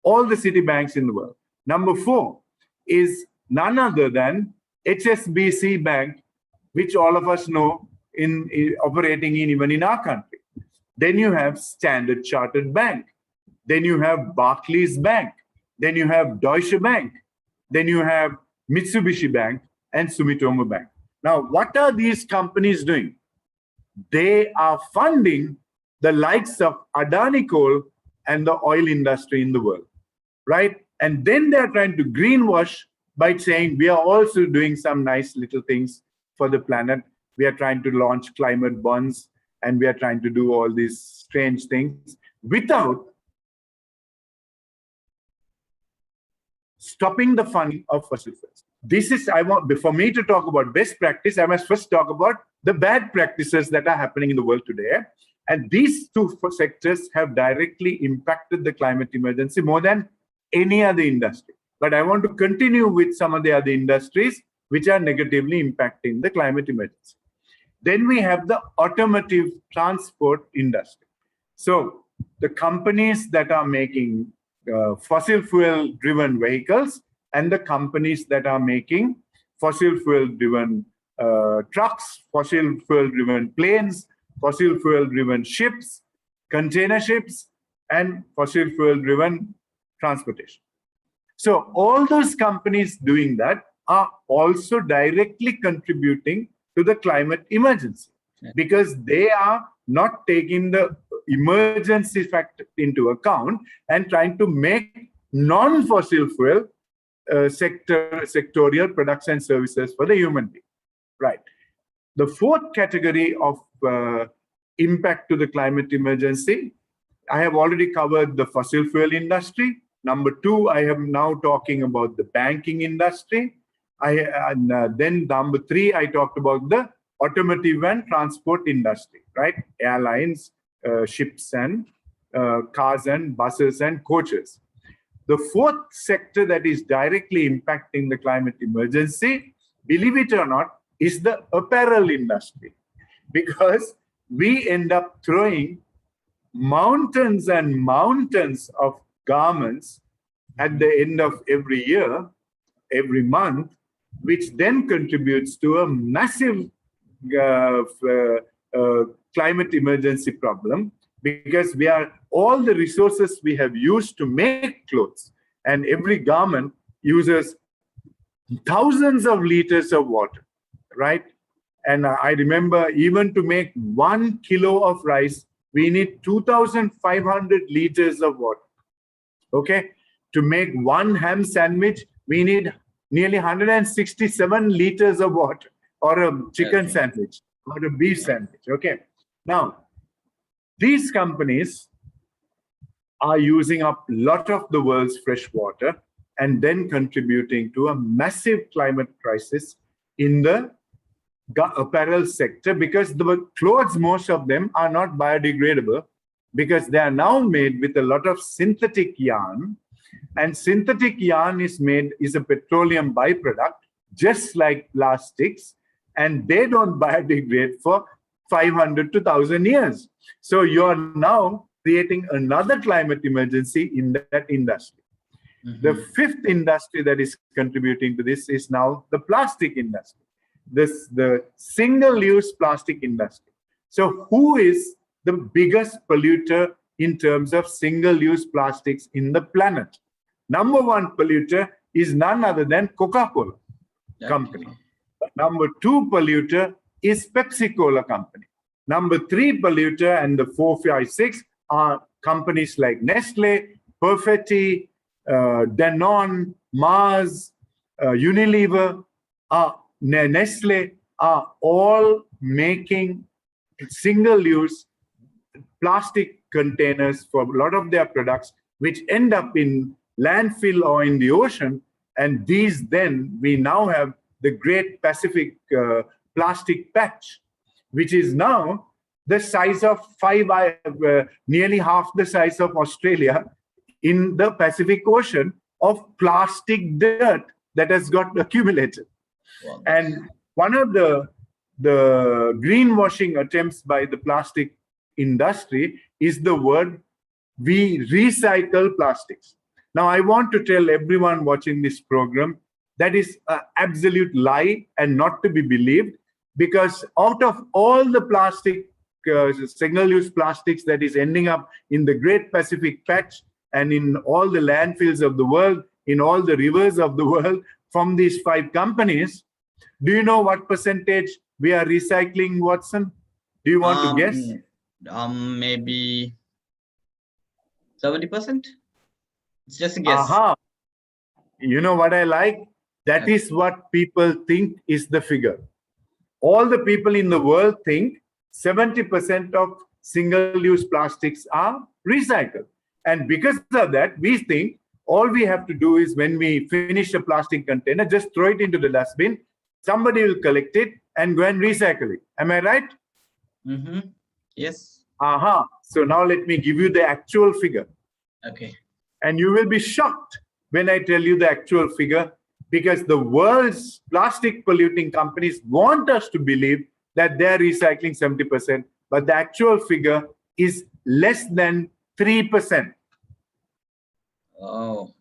all the city banks in the world. Number four is none other than HSBC Bank, which all of us know operating even in our country. Then you have Standard Chartered Bank. Then you have Barclays Bank. Then you have Deutsche Bank. Then you have Mitsubishi Bank and Sumitomo Bank. Now, what are these companies doing? They are funding the likes of Adani Coal and the oil industry in the world, right? And then they're trying to greenwash by saying we are also doing some nice little things for the planet. We are trying to launch climate bonds and we are trying to do all these strange things without stopping the funding of fossil fuels. This is, for me to talk about best practice, I must first talk about the bad practices that are happening in the world today. And these two sectors have directly impacted the climate emergency more than any other industry. But I want to continue with some of the other industries which are negatively impacting the climate emergency. Then we have the automotive transport industry. So the companies that are making fossil fuel driven vehicles and the companies that are making fossil fuel driven trucks, fossil fuel driven planes, fossil fuel driven ships, container ships, and fossil fuel driven transportation. So all those companies doing that are also directly contributing to the climate emergency because they are not taking the emergency factor into account and trying to make non-fossil fuel sectorial products and services for the human being. Right. The fourth category of impact to the climate emergency, I have already covered the fossil fuel industry. Number two, I am now talking about the banking industry. Then number three, I talked about the automotive and transport industry, right? Airlines, ships and cars and buses and coaches. The fourth sector that is directly impacting the climate emergency, believe it or not, is the apparel industry, because we end up throwing mountains and mountains of garments at the end of every year, every month, which then contributes to a massive climate emergency problem, because all the resources we have used to make clothes, and every garment uses thousands of liters of water, right? And I remember even to make 1 kilo of rice, we need 2,500 liters of water, okay? To make one ham sandwich, we need nearly 167 liters of water, or a chicken sandwich, or a beef sandwich. Okay. Now, these companies are using up a lot of the world's fresh water and then contributing to a massive climate crisis in the apparel sector, because the clothes, most of them are not biodegradable, because they are now made with a lot of synthetic yarn, and synthetic yarn is a petroleum byproduct, just like plastics, and they don't biodegrade for 500 to 1,000 years. So you're now creating another climate emergency in that industry. The fifth industry that is contributing to this is now the plastic industry, the single-use plastic industry. So who is the biggest polluter in terms of single-use plastics in the planet? Number one polluter is none other than Coca-Cola company. Number two polluter is Pepsi-Cola company. Number three polluter, and the 4, 5, 6 are companies like Nestle, Perfetti, Danone, Mars, Unilever, Nestle are all making single-use plastic containers for a lot of their products, which end up in landfill or in the ocean. And these then, we now have the Great Pacific Plastic Patch, which is now the size of nearly half the size of Australia in the Pacific Ocean of plastic dirt that has got accumulated. Wow. And one of the greenwashing attempts by the plastic industry is the word, we recycle plastics. Now, I want to tell everyone watching this program that is an absolute lie and not to be believed, because out of all the plastic, single-use plastics that is ending up in the Great Pacific Patch and in all the landfills of the world, in all the rivers of the world, from these 5 companies, do you know what percentage we are recycling, Watson? Do you want to guess? Maybe 70%. It's just a guess. Aha. You know what I like? That is what people think is the figure. All the people in the world think 70% of single-use plastics are recycled. And because of that, we think all we have to do is, when we finish a plastic container, just throw it into the dustbin. Somebody will collect it and go and recycle it. Am I right? Yes. Aha. So now let me give you the actual figure. Okay. And you will be shocked when I tell you the actual figure, because the world's plastic polluting companies want us to believe that they're recycling 70%, but the actual figure is less than 3%. Oh,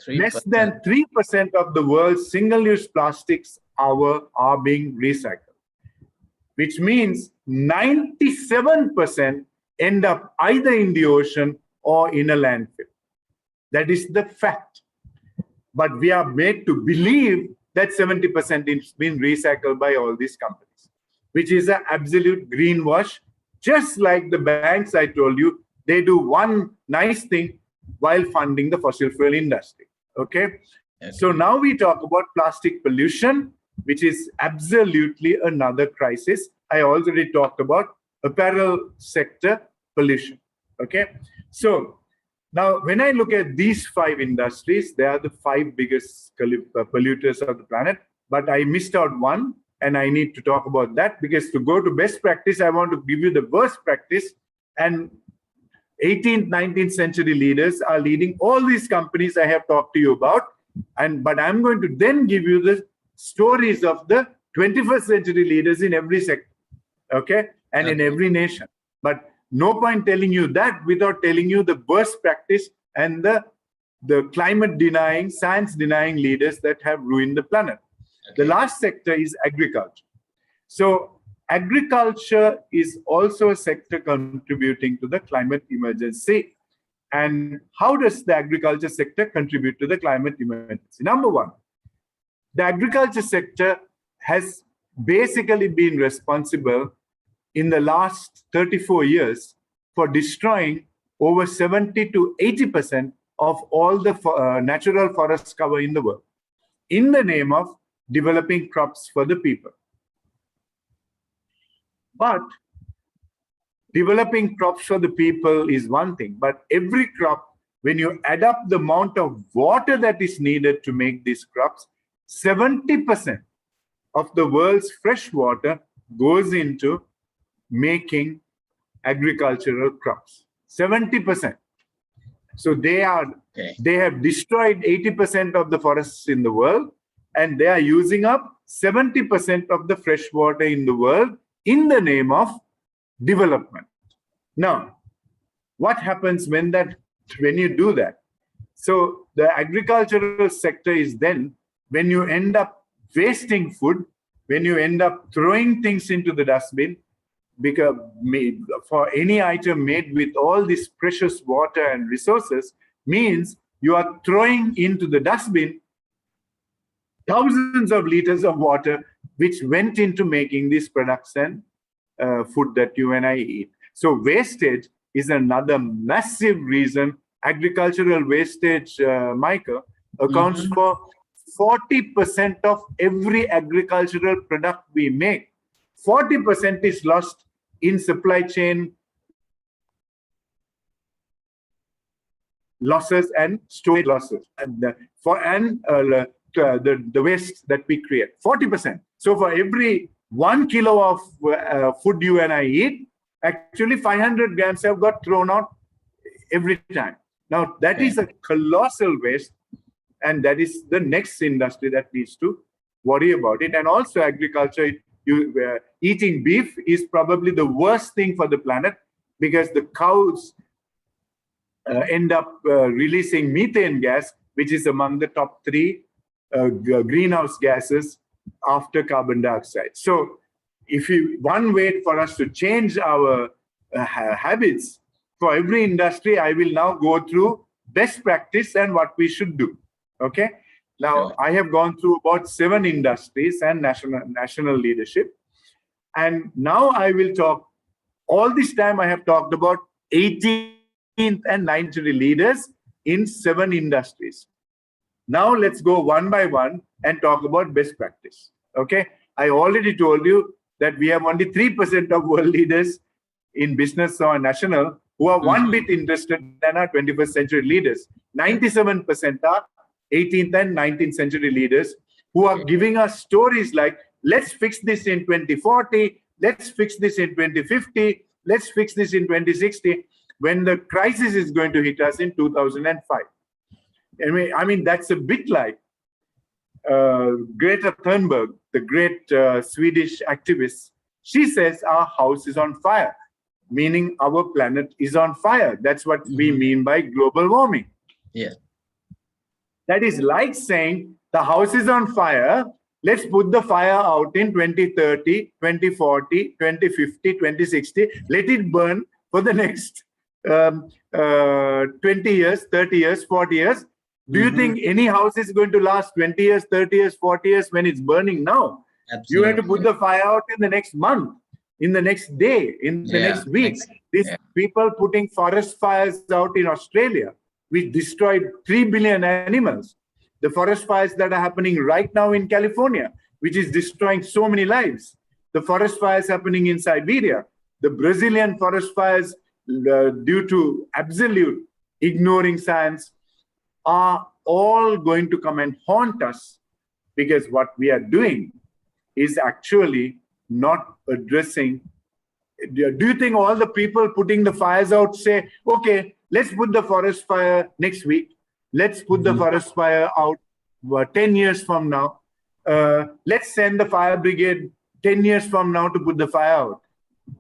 3%. Less than 3% of the world's single-use plastics are being recycled, which means 97% end up either in the ocean or in a landfill. That is the fact. But we are made to believe that 70% is being recycled by all these companies, which is an absolute greenwash. Just like the banks I told you, they do one nice thing while funding the fossil fuel industry. Okay? So now we talk about plastic pollution, which is absolutely another crisis. I already talked about apparel sector pollution. Okay? So now, when I look at these 5 industries, they are the 5 biggest polluters of the planet. But I missed out one, and I need to talk about that, because to go to best practice, I want to give you the worst practice. And 18th, 19th century leaders are leading all these companies I have talked to you about. But I'm going to then give you the stories of the 21st century leaders in every sector, okay? And in every nation. But no point telling you that without telling you the worst practice and the climate denying, science denying leaders that have ruined the planet. The last sector is agriculture. So agriculture is also a sector contributing to the climate emergency. And how does the agriculture sector contribute to the climate emergency? Number one, the agriculture sector has basically been responsible in the last 34 years for destroying over 70 to 80% of all the natural forest cover in the world, in the name of developing crops for the people. But developing crops for the people is one thing, but every crop, when you add up the amount of water that is needed to make these crops, 70% of the world's fresh water goes into making agricultural crops. 70%. So they have destroyed 80% of the forests in the world, and they are using up 70% of the fresh water in the world in the name of development. Now, what happens when you do that? So the agricultural sector is then when you end up wasting food, when you end up throwing things into the dustbin, because for any item made with all this precious water and resources, means you are throwing into the dustbin thousands of liters of water which went into making these products and food that you and I eat. So wastage is another massive reason. Agricultural wastage, Michael, accounts for 40% of every agricultural product we make. 40% is lost in supply chain losses and storage losses, and the waste that we create. 40%. So for every 1 kilo of food you and I eat, actually 500 grams have got thrown out every time. Now that is a colossal waste, and that is the next industry that needs to worry about it. And also agriculture, eating beef is probably the worst thing for the planet, because the cows end up releasing methane gas, which is among the top 3 greenhouse gases after carbon dioxide. So one way for us to change our habits, for every industry, I will now go through best practice and what we should do. Okay. Now, I have gone through about 7 industries and national leadership. And now I will talk, all this time I have talked about 18th and 19th century leaders in 7 industries. Now let's go one by one and talk about best practice. Okay. I already told you that we have only 3% of world leaders in business or national who are one bit interested than our 21st century leaders. 97% are 18th and 19th century leaders who are giving us stories like, let's fix this in 2040, let's fix this in 2050, let's fix this in 2060, when the crisis is going to hit us in 2005. I mean that's a bit like Greta Thunberg, the great Swedish activist. She says our house is on fire, meaning our planet is on fire. That's what we mean by global warming. Yeah. That is like saying the house is on fire, let's put the fire out in 2030, 2040, 2050, 2060, let it burn for the next 20 years, 30 years, 40 years. Do you think any house is going to last 20 years, 30 years, 40 years when it's burning now? Absolutely. You have to put the fire out in the next month, in the next day, in the next week. These people putting forest fires out in Australia, which destroyed 3 billion animals. The forest fires that are happening right now in California, which is destroying so many lives. The forest fires happening in Siberia. The Brazilian forest fires, due to absolute ignoring science, are all going to come and haunt us, because what we are doing is actually not addressing. Do you think all the people putting the fires out say, okay, let's put the forest fire next week, let's put the forest fire out 10 years from now, let's send the fire brigade 10 years from now to put the fire out?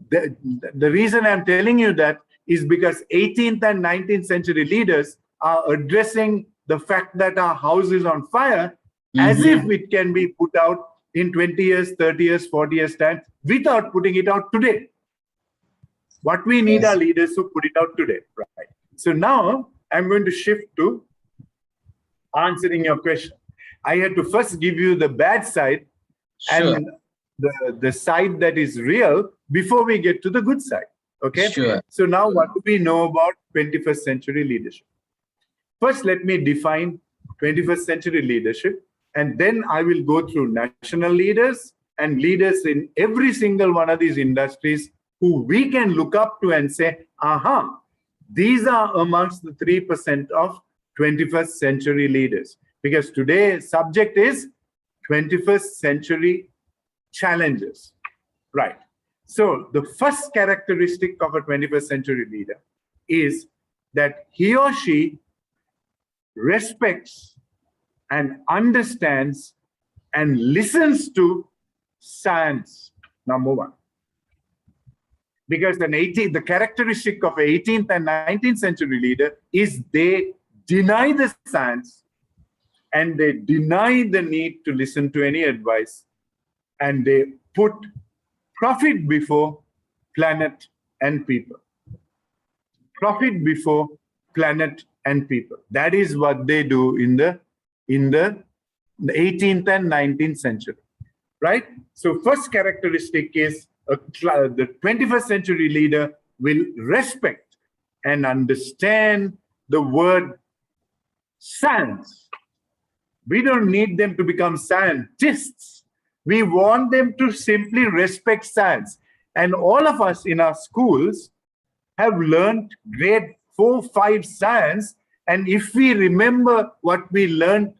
The reason I'm telling you that is because 18th and 19th century leaders are addressing the fact that our house is on fire as if it can be put out in 20 years, 30 years, 40 years time without putting it out today. What we need are leaders who put it out today, right? So now I'm going to shift to answering your question. I had to first give you the bad side and the side that is real before we get to the good side. Okay. So now what do we know about 21st century leadership? First, let me define 21st century leadership, and then I will go through national leaders and leaders in every single one of these industries who we can look up to and say, aha, these are amongst the 3% of 21st century leaders. Because today's subject is 21st century challenges. Right. So the first characteristic of a 21st century leader is that he or she respects and understands and listens to science, number one. Because the characteristic of an 18th and 19th century leader is they deny the science and they deny the need to listen to any advice, and they put profit before planet and people. Profit before planet and people. That is what they do in the 18th and 19th century, right? So first characteristic is the 21st century leader will respect and understand the word science. We don't need them to become scientists. We want them to simply respect science. And all of us in our schools have learned grade 4, 5 science. And if we remember what we learned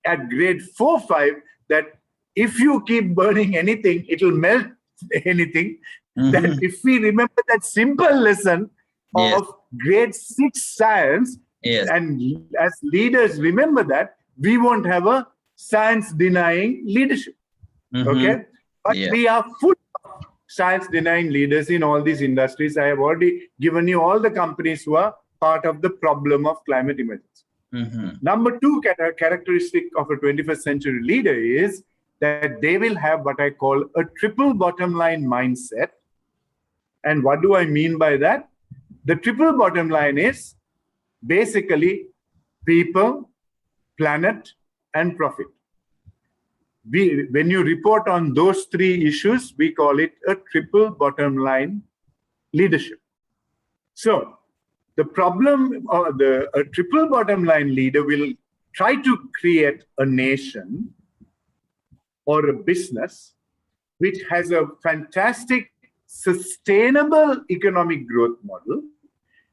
at grade 4, 5, that if you keep burning anything, it will melt anything. That if we remember that simple lesson of grade 6 science, and as leaders remember that, we won't have a science-denying leadership. Okay? But we are full of science-denying leaders in all these industries. I have already given you all the companies who are part of the problem of climate emergency. Number two characteristic of a 21st century leader is that they will have what I call a triple bottom line mindset. And what do I mean by that? The triple bottom line is basically people, planet, and profit. When you report on those three issues, we call it a triple bottom line leadership. So the problem of a triple bottom line leader will try to create a nation or a business which has a fantastic, sustainable economic growth model,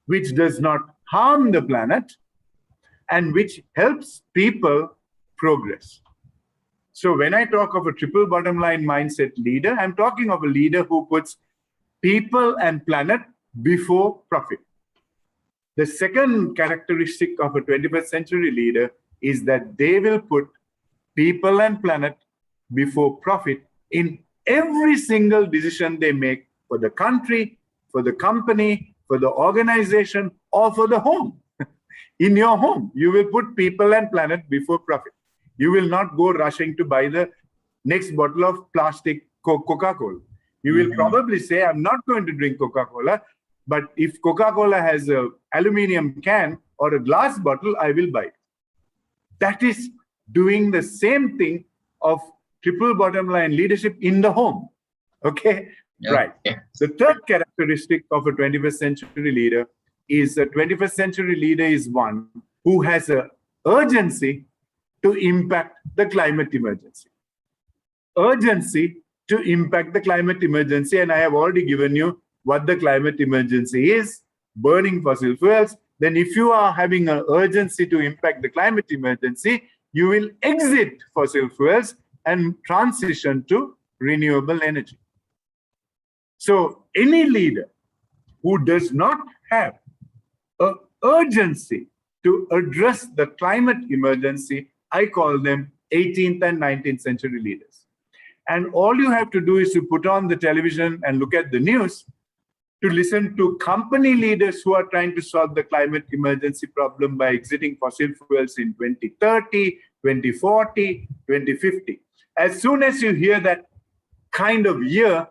which does not harm the planet, and which helps people progress. So when I talk of a triple bottom line mindset leader, I'm talking of a leader who puts people and planet before profit. The second characteristic of a 21st century leader is that they will put people and planet before profit in every single decision they make for the country, for the company, for the organization, or for the home. In your home, you will put people and planet before profit. You will not go rushing to buy the next bottle of plastic Coca-Cola. You will probably say, I'm not going to drink Coca-Cola, but if Coca-Cola has an aluminum can or a glass bottle, I will buy it. That is doing the same thing of triple bottom line leadership in the home. Okay? Yeah. Right. Yeah. The third characteristic of a 21st century leader is a 21st century leader is one who has an urgency to impact the climate emergency. Urgency to impact the climate emergency. And I have already given you what the climate emergency is, burning fossil fuels. Then if you are having an urgency to impact the climate emergency, you will exit fossil fuels and transition to renewable energy. So any leader who does not have an urgency to address the climate emergency, I call them 18th and 19th century leaders. And all you have to do is to put on the television and look at the news to listen to company leaders who are trying to solve the climate emergency problem by exiting fossil fuels in 2030, 2040, 2050. As soon as you hear that kind of year,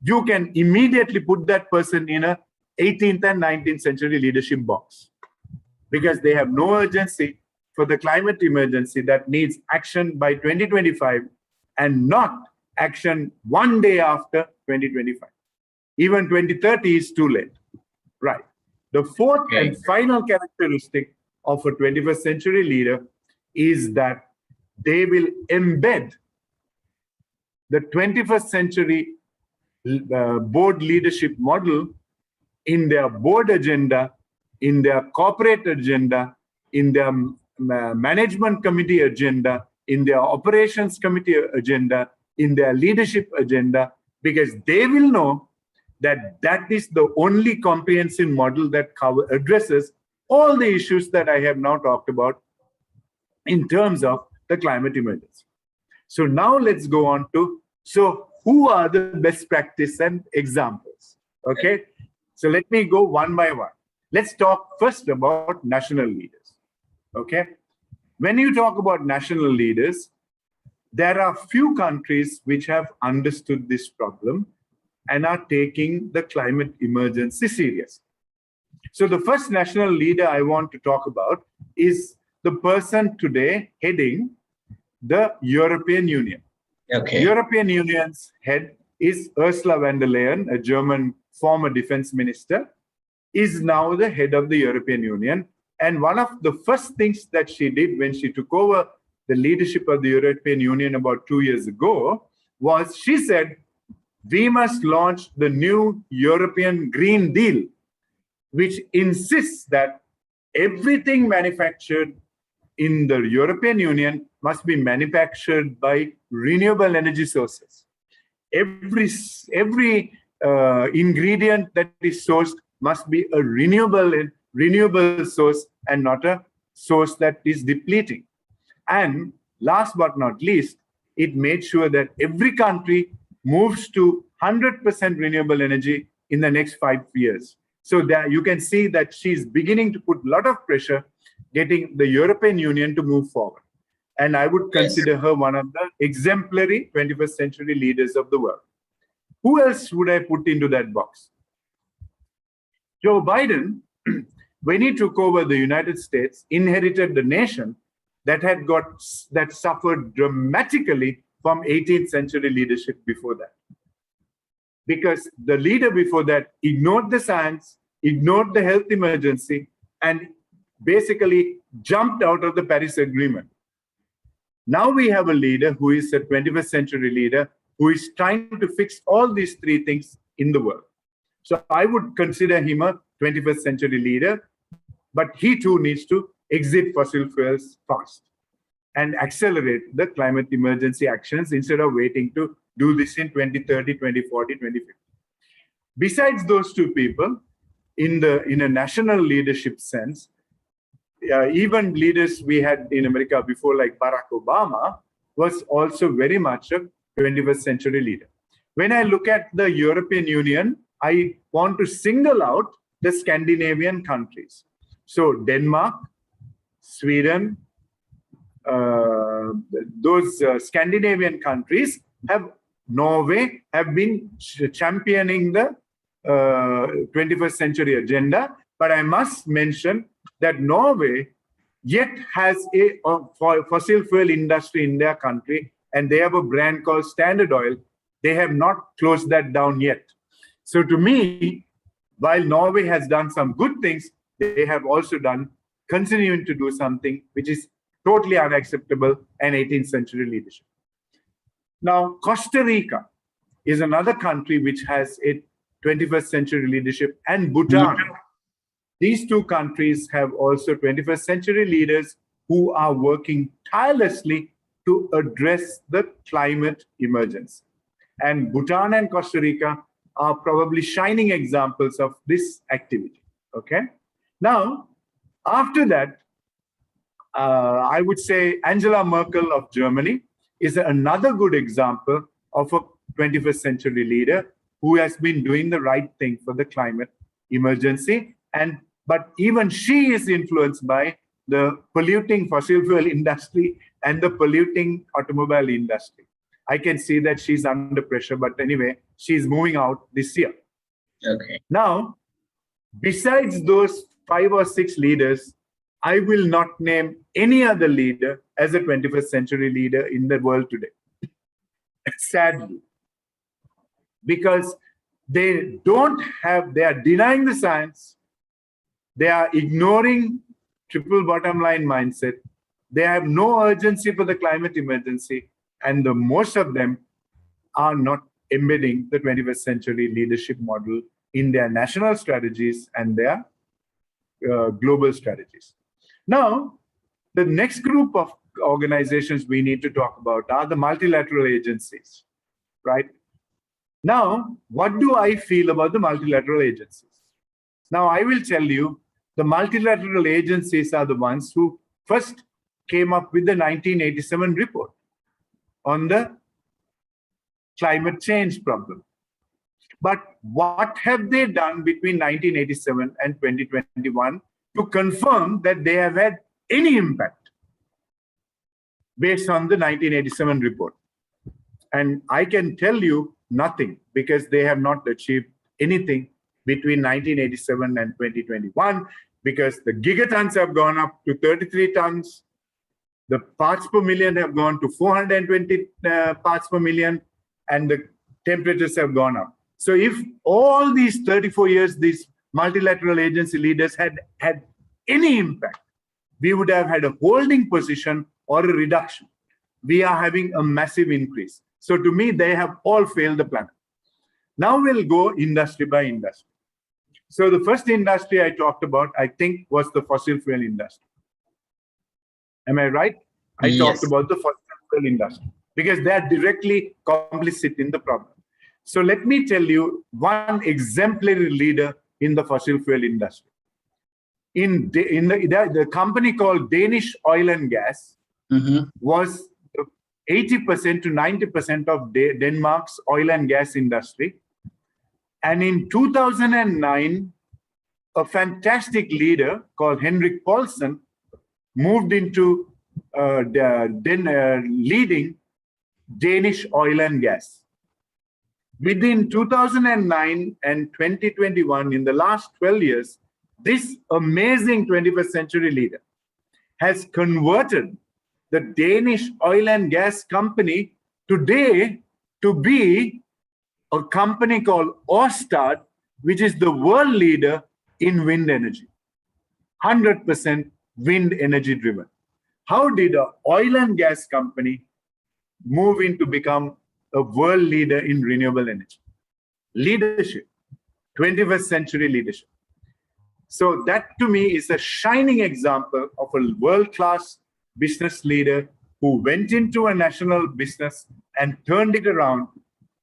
you can immediately put that person in a 18th and 19th century leadership box, because they have no urgency for the climate emergency that needs action by 2025 and not action one day after 2025. Even 2030 is too late. Right. The fourth and final characteristic of a 21st century leader is that they will embed the 21st century board leadership model in their board agenda, in their corporate agenda, in their management committee agenda, in their operations committee agenda, in their leadership agenda, because they will know that that is the only comprehensive model that addresses all the issues that I have now talked about in terms of the climate emergency. So now let's go on to, so who are the best practice and examples? Okay, so let me go one by one. Let's talk first about national leaders. Okay, when you talk about national leaders, there are few countries which have understood this problem and are taking the climate emergency serious. So the first national leader I want to talk about is the person today heading the European Union. Okay. European Union's head is Ursula von der Leyen, a German former defense minister, is now the head of the European Union. And one of the first things that she did when she took over the leadership of the European Union about 2 years ago was she said, we must launch the new European Green Deal, which insists that everything manufactured in the European Union must be manufactured by renewable energy sources. Every ingredient that is sourced must be a renewable source and not a source that is depleting. And last but not least, it made sure that every country moves to 100% renewable energy in the next 5 years. So that you can see that she's beginning to put a lot of pressure getting the European Union to move forward. And I would consider her one of the exemplary 21st century leaders of the world. Who else would I put into that box? Joe Biden, when he took over the United States, inherited the nation that suffered dramatically from 18th century leadership before that. Because the leader before that ignored the science, ignored the health emergency, and basically jumped out of the Paris Agreement. Now we have a leader who is a 21st century leader who is trying to fix all these three things in the world. So I would consider him a 21st century leader, but he too needs to exit fossil fuels fast and accelerate the climate emergency actions instead of waiting to do this in 2030, 2040, 2050. Besides those two people, in a national leadership sense, even leaders we had in America before, like Barack Obama, was also very much a 21st century leader. When I look at the European Union, I want to single out the Scandinavian countries. So Denmark, Sweden, those Scandinavian countries Norway have been championing the 21st century agenda. But I must mention that Norway yet has a fossil fuel industry in their country, and they have a brand called Standard Oil. They have not closed that down yet. So to me, while Norway has done some good things, they have also continuing to do something which is totally unacceptable and 18th century leadership. Now, Costa Rica is another country which has a 21st century leadership, and Bhutan. These two countries have also 21st century leaders who are working tirelessly to address the climate emergency. And Bhutan and Costa Rica are probably shining examples of this activity. Okay. Now, after that, I would say Angela Merkel of Germany is another good example of a 21st century leader who has been doing the right thing for the climate emergency. But even she is influenced by the polluting fossil fuel industry and the polluting automobile industry. I can see that she's under pressure, but anyway, she's moving out this year. Okay. Now, besides those 5 or 6 leaders, I will not name any other leader as a 21st century leader in the world today. Sadly, because they are denying the science, they are ignoring triple bottom line mindset, they have no urgency for the climate emergency, and most of them are not embedding the 21st century leadership model in their national strategies and their global strategies. Now, the next group of organizations we need to talk about are the multilateral agencies, right? Now, what do I feel about the multilateral agencies? Now, I will tell you, the multilateral agencies are the ones who first came up with the 1987 report on the climate change problem. But what have they done between 1987 and 2021 to confirm that they have had any impact based on the 1987 report? And I can tell you nothing, because they have not achieved anything between 1987 and 2021, because the gigatons have gone up to 33 tons, the parts per million have gone to 420 parts per million, and the temperatures have gone up. So if all these 34 years, these multilateral agency leaders had had any impact, we would have had a holding position or a reduction. We are having a massive increase. So to me, they have all failed the planet. Now we'll go industry by industry. So the first industry I talked about, I think, was the fossil fuel industry. Am I right? I Yes. talked about the fossil fuel industry because they are directly complicit in the problem. So let me tell you one exemplary leader in the fossil fuel industry. In the company called Danish Oil and Gas was 80% to 90% of Denmark's oil and gas industry. And in 2009, a fantastic leader called Henrik Poulsen moved into leading Danish oil and gas. Within 2009 and 2021, in the last 12 years, this amazing 21st century leader has converted the Danish oil and gas company today to be a company called Ørsted, which is the world leader in wind energy. 100% wind energy driven. How did an oil and gas company move into become a world leader in renewable energy? Leadership, 21st century leadership. So that to me is a shining example of a world-class business leader who went into a national business and turned it around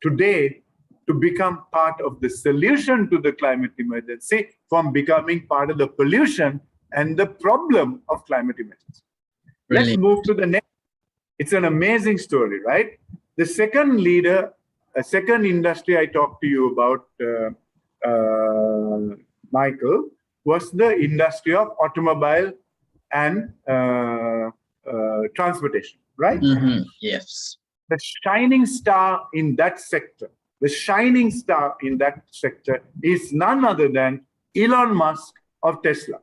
today to become part of the solution to the climate emergency from becoming part of the pollution and the problem of climate emergency. Let's move to the next. It's an amazing story, right? The second leader, a second industry I talked to you about, Michael, was the industry of automobile and transportation, right? Yes. The shining star in that sector, is none other than Elon Musk of Tesla.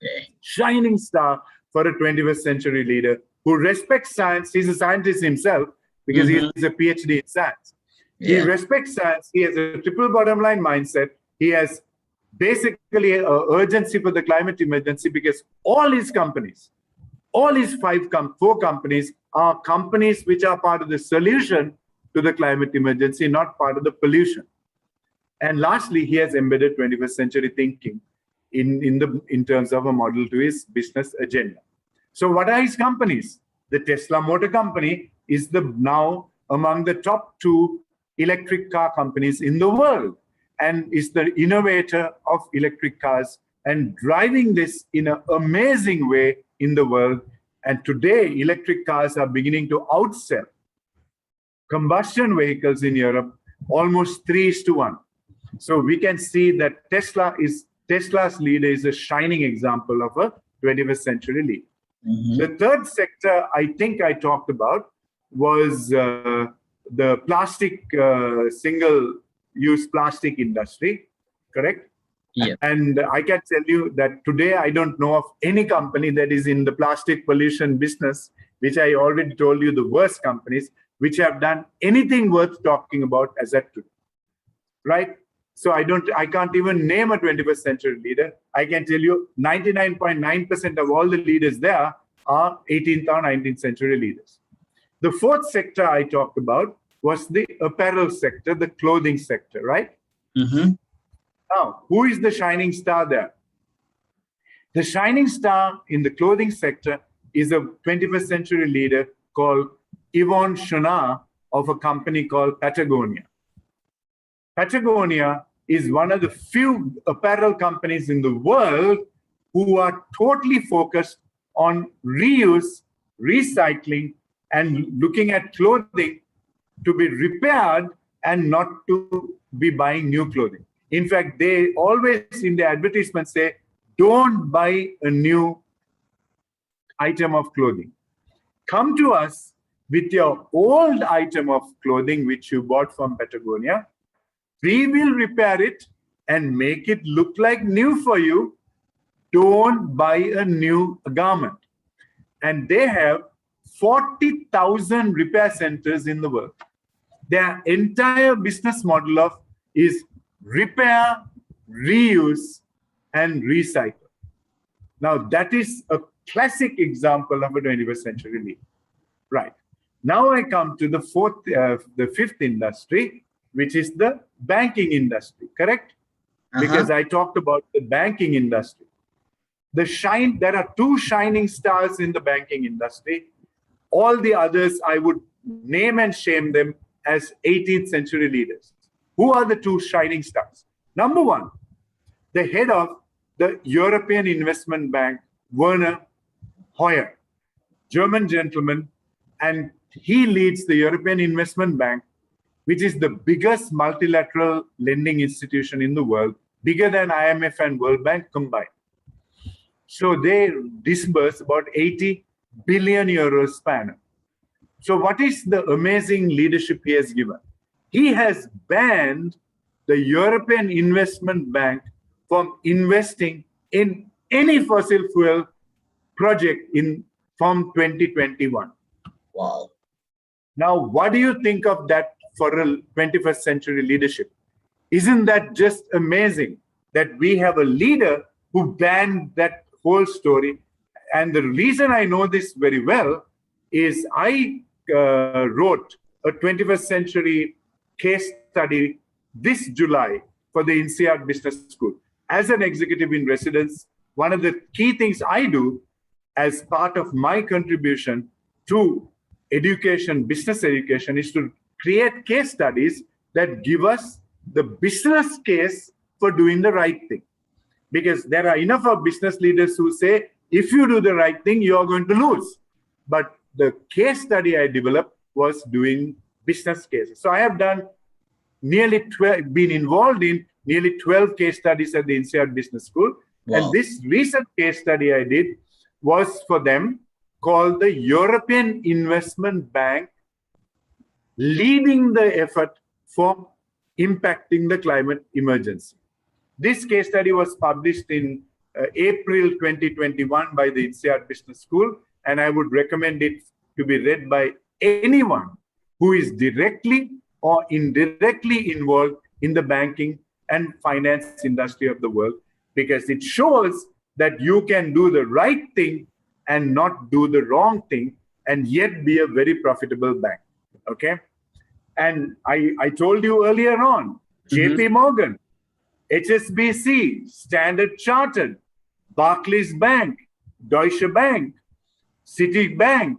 Okay. Shining star for a 21st century leader who respects science. He's a scientist himself because he is a PhD in science. He respects science. He has a triple bottom line mindset. He has basically an urgency for the climate emergency because all his companies, all his four companies are companies which are part of the solution to the climate emergency, not part of the pollution. And lastly, he has embedded 21st century thinking in terms of a model to his business agenda. So what are his companies? The Tesla Motor Company is now among the top 2 electric car companies in the world and is the innovator of electric cars and driving this in an amazing way in the world. And today, electric cars are beginning to outsell combustion vehicles in Europe almost 3:1. So we can see that Tesla's leader is a shining example of a 21st century leader. The third sector I think I talked about was the plastic, single-use plastic industry, correct? Yeah. And I can tell you that today I don't know of any company that is in the plastic pollution business, which I already told you the worst companies, which have done anything worth talking about as at today, right? So I can't even name a 21st century leader. I can tell you 99.9% of all the leaders there are 18th or 19th century leaders. The fourth sector I talked about was the apparel sector, the clothing sector, right? Mm-hmm. Now, who is the shining star there? The shining star in the clothing sector is a 21st century leader called Yvon Chouinard of a company called Patagonia. Patagonia is one of the few apparel companies in the world who are totally focused on reuse, recycling, and looking at clothing to be repaired and not to be buying new clothing. In fact, they always in the advertisement say, don't buy a new item of clothing. Come to us with your old item of clothing which you bought from Patagonia. We will repair it and make it look like new for you. Don't buy a new garment. And they have 40,000 repair centers in the world. Their entire business model of is repair, reuse, and recycle. Now, that is a classic example of a 21st century lead. Right. Now I come to the fifth industry, which is the banking industry, correct? Because I talked about the banking industry. There are two shining stars in the banking industry. All the others, I would name and shame them as 18th century leaders. Who are the two shining stars? Number one, the head of the European Investment Bank, Werner Hoyer, German gentleman, and he leads the European Investment Bank, which is the biggest multilateral lending institution in the world, bigger than IMF and World Bank combined. So they disburse about 80 billion euros per annum. So what is the amazing leadership he has given? He has banned the European Investment Bank from investing in any fossil fuel project from 2021. Wow. Now, what do you think of that for a 21st century leadership? Isn't that just amazing that we have a leader who banned that whole story? And the reason I know this very well is I wrote a 21st century case study this July for the INSEAD Business School. As an executive in residence, one of the key things I do as part of my contribution to education, business education, is to create case studies that give us the business case for doing the right thing. Because there are enough of business leaders who say, if you do the right thing, you're going to lose. But the case study I developed was doing business cases. So I have done been involved in nearly 12 case studies at the INSEAD Business School. Wow. And this recent case study I did was for them called the European Investment Bank leading the effort for impacting the climate emergency. This case study was published in April 2021 by the INSEAD Business School, and I would recommend it to be read by anyone who is directly or indirectly involved in the banking and finance industry of the world, because it shows that you can do the right thing and not do the wrong thing and yet be a very profitable bank. Okay. And I told you earlier on, JP Morgan, HSBC, Standard Chartered, Barclays Bank, Deutsche Bank, Citibank,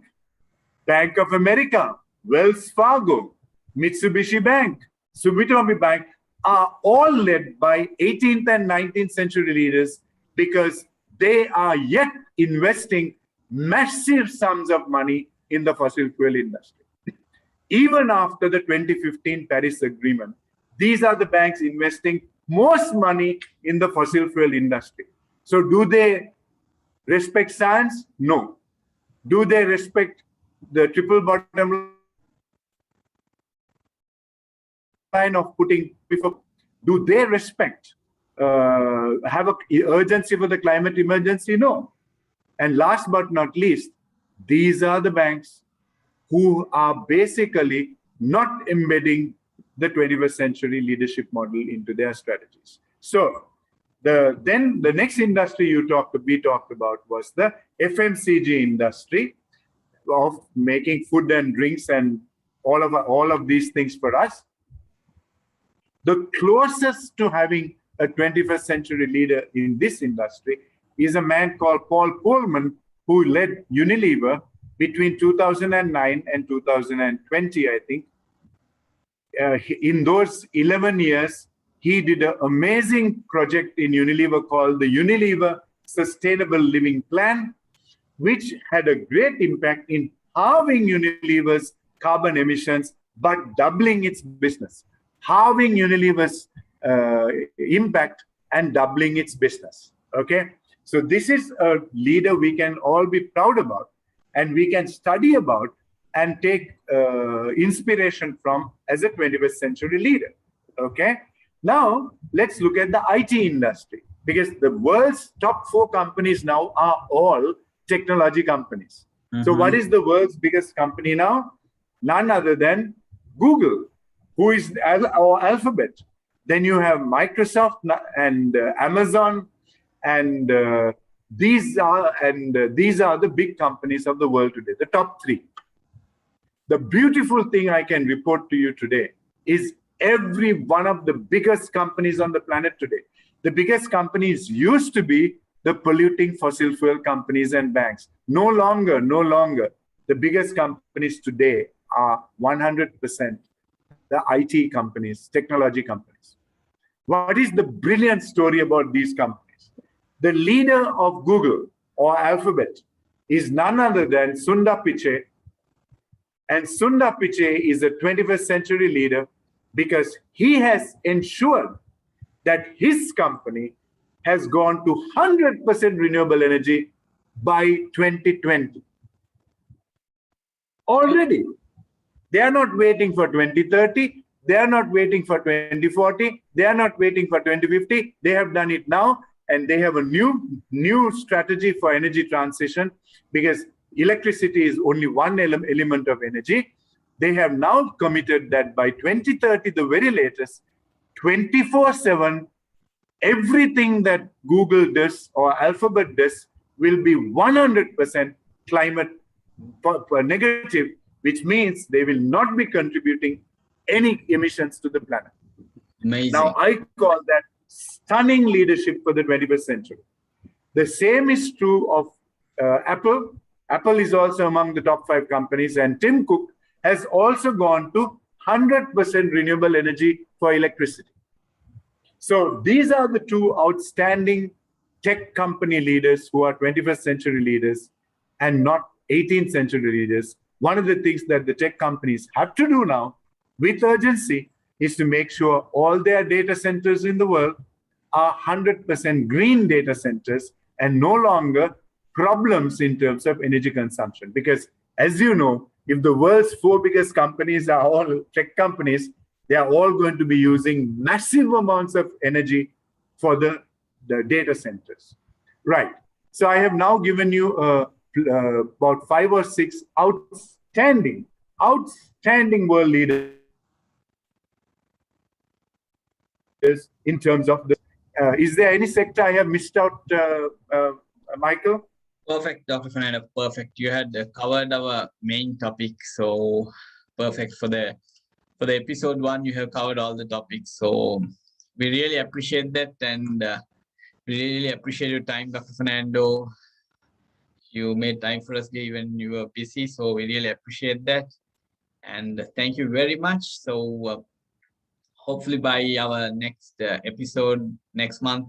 Bank of America, Wells Fargo, Mitsubishi Bank, Sumitomo Bank are all led by 18th and 19th century leaders, because they are yet investing massive sums of money in the fossil fuel industry. Even after the 2015 Paris Agreement, these are the banks investing most money in the fossil fuel industry. So do they respect science? No. Do they respect the triple bottom line of putting before? Do they respect, have an urgency for the climate emergency? No. And last but not least, these are the banks who are basically not embedding the 21st century leadership model into their strategies. So then the next industry we talked about was the FMCG industry of making food and drinks and all of these things for us. The closest to having a 21st century leader in this industry is a man called Paul Polman, who led Unilever between 2009 and 2020, I think. In those 11 years, he did an amazing project in Unilever called the Unilever Sustainable Living Plan, which had a great impact in halving Unilever's carbon emissions, but doubling its business. Halving Unilever's impact and doubling its business. Okay, so this is a leader we can all be proud about, and we can study about and take inspiration from as a 21st century leader. Okay, now let's look at the IT industry, because the world's top 4 companies now are all technology companies. So what is the world's biggest company now? None other than Google, who is or Alphabet. Then you have Microsoft and Amazon, and these are the big companies of the world today, the top 3. The beautiful thing I can report to you today is every one of the biggest companies on the planet today. The biggest companies used to be the polluting fossil fuel companies and banks. No longer. The biggest companies today are 100% the IT companies, technology companies. What is the brilliant story about these companies? The leader of Google or Alphabet is none other than Sundar Pichai. And Sundar Pichai is a 21st century leader because he has ensured that his company has gone to 100% renewable energy by 2020. Already. They are not waiting for 2030. They are not waiting for 2040. They are not waiting for 2050. They have done it now, and they have a new strategy for energy transition, because electricity is only one element of energy. They have now committed that by 2030, the very latest, 24/7, everything that Google does or Alphabet does will be 100% climate negative, which means they will not be contributing any emissions to the planet. Amazing. Now, I call that stunning leadership for the 21st century. The same is true of Apple. Apple is also among the top 5 companies, and Tim Cook has also gone to 100% renewable energy for electricity. So these are the 2 outstanding tech company leaders who are 21st century leaders and not 18th century leaders. One of the things that the tech companies have to do now with urgency is to make sure all their data centers in the world are 100% green data centers and no longer problems in terms of energy consumption. Because as you know, if the world's 4 biggest companies are all tech companies, they are all going to be using massive amounts of energy for the data centers. Right. So I have now given you about 5 or 6 outstanding world leaders in terms of the. Is there any sector I have missed out, Michael? Perfect, Dr. Fernando. Perfect. You had covered our main topic, so perfect for the episode 1. You have covered all the topics, so we really appreciate that, and we really appreciate your time, Dr. Fernando. You made time for us even you were busy, so we really appreciate that, and thank you very much. So hopefully by our next episode next month,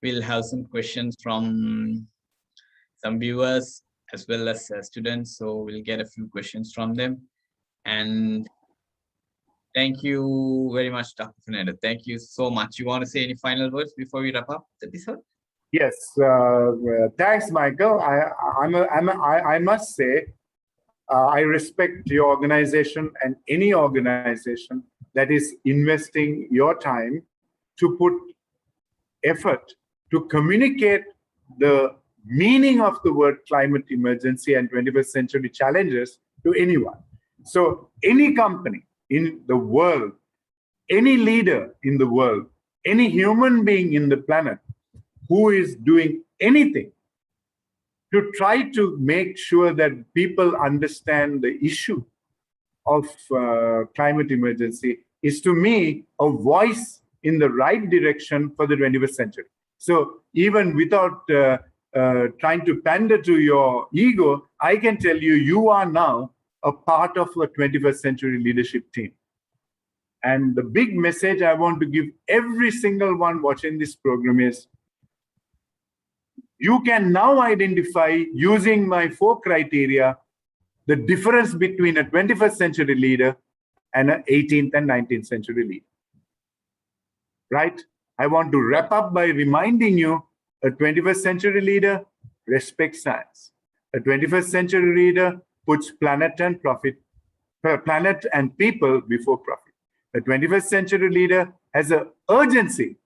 we'll have some questions from some viewers as well as students, so we'll get a few questions from them. And thank you very much, Dr. Fernando. Thank you so much. You want to say any final words before we wrap up the episode? Yes, thanks, Michael. I must say, I respect your organization and any organization that is investing your time to put effort to communicate the meaning of the word climate emergency and 21st century challenges to anyone. So any company in the world, any leader in the world, any human being in the planet who is doing anything to try to make sure that people understand the issue of climate emergency is, to me, a voice in the right direction for the 21st century. So even without trying to pander to your ego, I can tell you, you are now a part of a 21st century leadership team. And the big message I want to give every single one watching this program is, you can now identify, using my 4 criteria, the difference between a 21st century leader and an 18th and 19th century leader. Right? I want to wrap up by reminding you, a 21st century leader respects science. A 21st century leader puts planet and people before profit. A 21st century leader has an urgency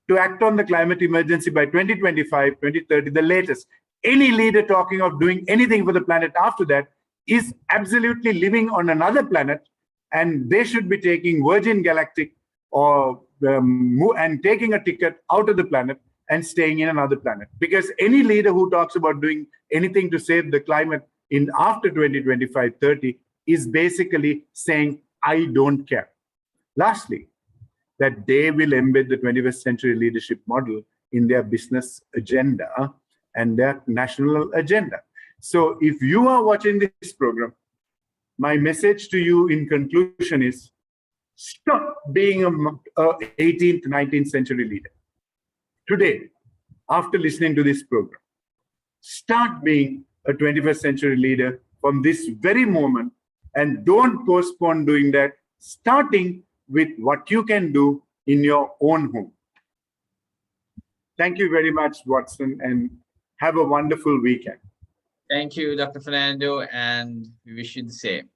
to act on the climate emergency by 2025, 2030, the latest. Any leader talking of doing anything for the planet after that is absolutely living on another planet, and they should be taking Virgin Galactic or and taking a ticket out of the planet and staying in another planet. Because any leader who talks about doing anything to save the climate in after 2025, 30 is basically saying, I don't care. Lastly, that they will embed the 21st century leadership model in their business agenda and their national agenda. So if you are watching this program, my message to you in conclusion is, stop being a 18th, 19th century leader. Today, after listening to this program, start being a 21st century leader from this very moment, and don't postpone doing that, starting with what you can do in your own home. Thank you very much, Watson, and have a wonderful weekend. Thank you, Dr. Fernando, and we wish you the same.